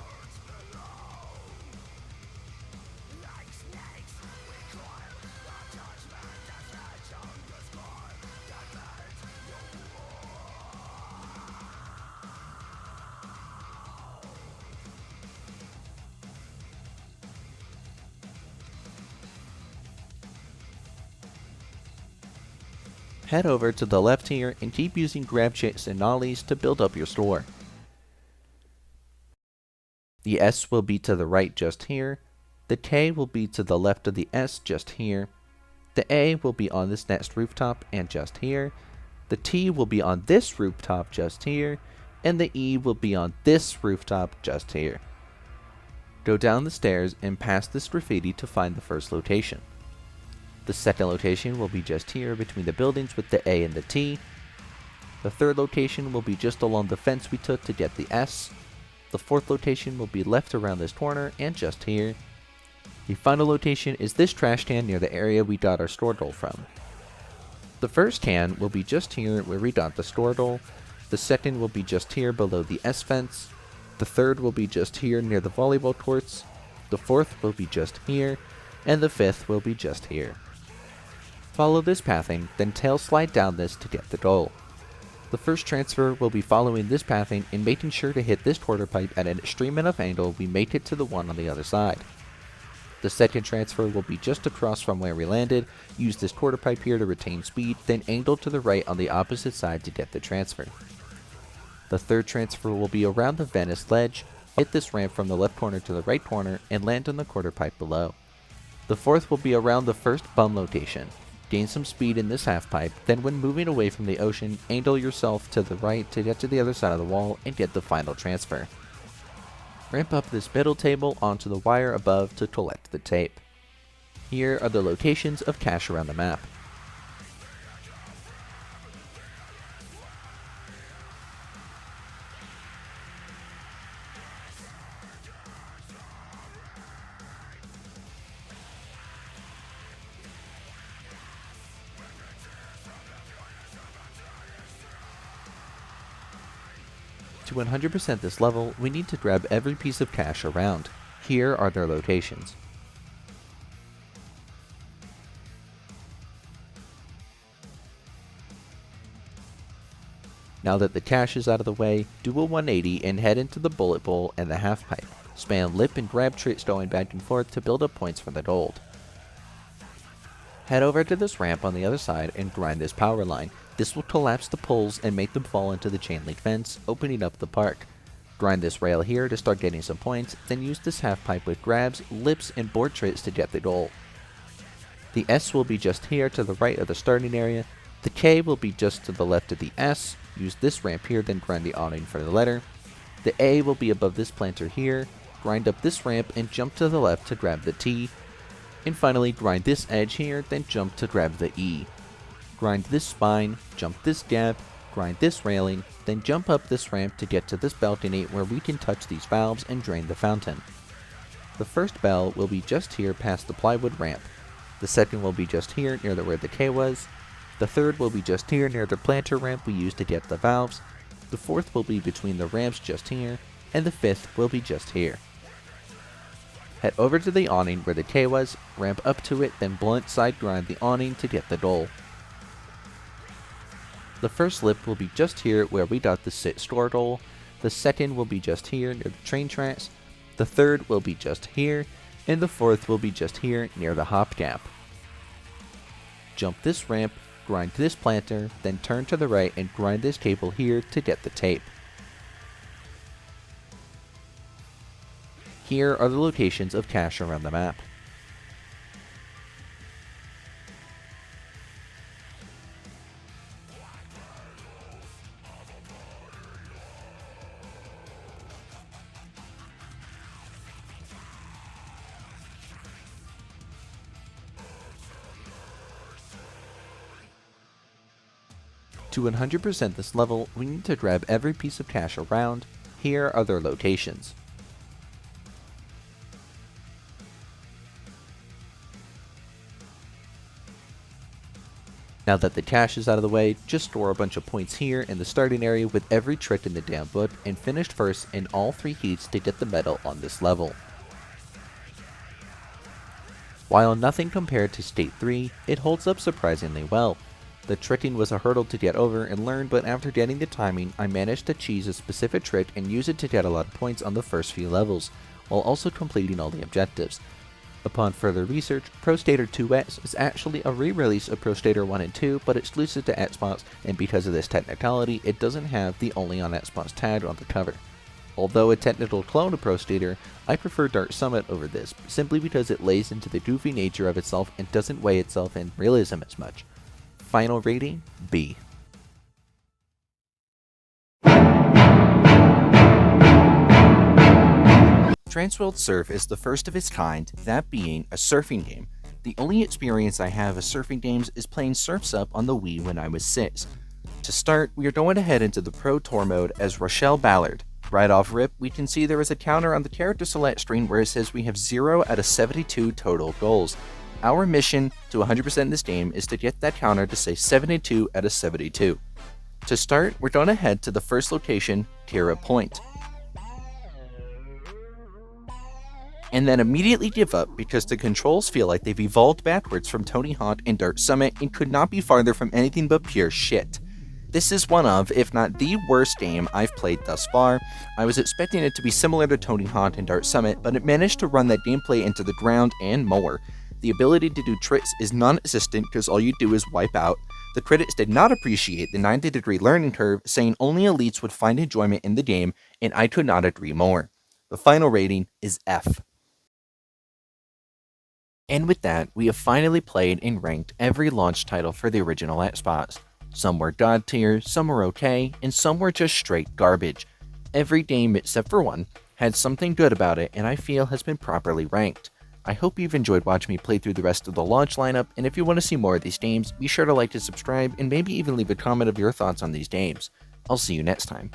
Head over to the left here and keep using grab chicks and nollies to build up your store. The S will be to the right just here, the K will be to the left of the S just here, the A will be on this next rooftop and just here, the T will be on this rooftop just here, and the E will be on this rooftop just here. Go down the stairs and past this graffiti to find the first location. The second location will be just here between the buildings with the A and the T. The third location will be just along the fence we took to get the S. The fourth location will be left around this corner and just here. The final location is this trash can near the area we got our store goal from. The first can will be just here where we got the store goal. The second will be just here below the S fence. The third will be just here near the volleyball courts. The fourth will be just here. And the fifth will be just here. Follow this pathing, then tail slide down this to get the goal. The first transfer will be following this pathing and making sure to hit this quarter pipe at an extreme enough angle we make it to the one on the other side. The second transfer will be just across from where we landed. Use this quarter pipe here to retain speed, then angle to the right on the opposite side to get the transfer. The third transfer will be around the Venice ledge. Hit this ramp from the left corner to the right corner and land on the quarter pipe below. The fourth will be around the first bum location. Gain some speed in this half pipe, then when moving away from the ocean, angle yourself to the right to get to the other side of the wall and get the final transfer. Ramp up this middle table onto the wire above to collect the tape. Here are the locations of cache around the map. To 100% this level, we need to grab every piece of cache around. Here are their locations. Now that the cache is out of the way, do a 180 and head into the bullet bowl and the half pipe. Spam lip and grab tricks going back and forth to build up points for the gold. Head over to this ramp on the other side and grind this power line. This will collapse the poles and make them fall into the chain link fence, opening up the park. Grind this rail here to start getting some points, then use this half pipe with grabs, lips, and board tricks to get the goal. The S will be just here to the right of the starting area. The K will be just to the left of the S. Use this ramp here, then grind the awning for the letter. The A will be above this planter here. Grind up this ramp and jump to the left to grab the T. And finally, grind this edge here, then jump to grab the E. Grind this spine, jump this gap, grind this railing, then jump up this ramp to get to this balcony where we can touch these valves and drain the fountain. The first bell will be just here past the plywood ramp. The second will be just here near where the K was. The third will be just here near the planter ramp we used to get the valves. The fourth will be between the ramps just here, and the fifth will be just here. Head over to the awning where the K was, ramp up to it, then blunt side grind the awning to get the goal. The first lip will be just here where we got the sit store goal. The second will be just here near the train tracks. The third will be just here, and the fourth will be just here near the hop gap. Jump this ramp, grind this planter, then turn to the right and grind this cable here to get the tape. Here are the locations of cache around the map. To 100% this level, we need to grab every piece of cache around. Here are their locations. Now that the cache is out of the way, just store a bunch of points here in the starting area with every trick in the damn book and finish first in all 3 heats to get the medal on this level. While nothing compared to State 3, it holds up surprisingly well. The tricking was a hurdle to get over and learn, but after getting the timing, I managed to cheese a specific trick and use it to get a lot of points on the first few levels, while also completing all the objectives. Upon further research, Pro Skater 2X is actually a re-release of Pro Skater 1 and 2, but exclusive to Xbox, and because of this technicality, it doesn't have the Only on Xbox tag on the cover. Although a technical clone of Pro Skater, I prefer Dark Summit over this, simply because it lays into the goofy nature of itself and doesn't weigh itself in realism as much. Final rating, B. TransWorld Surf is the first of its kind, that being a surfing game. The only experience I have of surfing games is playing Surf's Up on the Wii when I was 6. To start, we are going to head into the Pro Tour mode as Rochelle Ballard. Right off rip, we can see there is a counter on the character select screen where it says we have 0 out of 72 total goals. Our mission to 100% in this game is to get that counter to say 72 out of 72. To start, we're going to head to the first location, Kira Point. And then immediately give up because the controls feel like they've evolved backwards from Tony Hawk and Dark Summit and could not be farther from anything but pure shit. This is one of, if not the worst game I've played thus far. I was expecting it to be similar to Tony Hawk and Dart Summit, but it managed to run that gameplay into the ground and more. The ability to do tricks is non-existent because all you do is wipe out. The critics did not appreciate the 90-degree learning curve, saying only elites would find enjoyment in the game, and I could not agree more. The final rating is F. And with that, we have finally played and ranked every launch title for the original Xbox. Some were god tier, some were okay, and some were just straight garbage. Every game except for one had something good about it and I feel has been properly ranked. I hope you've enjoyed watching me play through the rest of the launch lineup, and if you want to see more of these games, be sure to like and subscribe, and maybe even leave a comment of your thoughts on these games. I'll see you next time.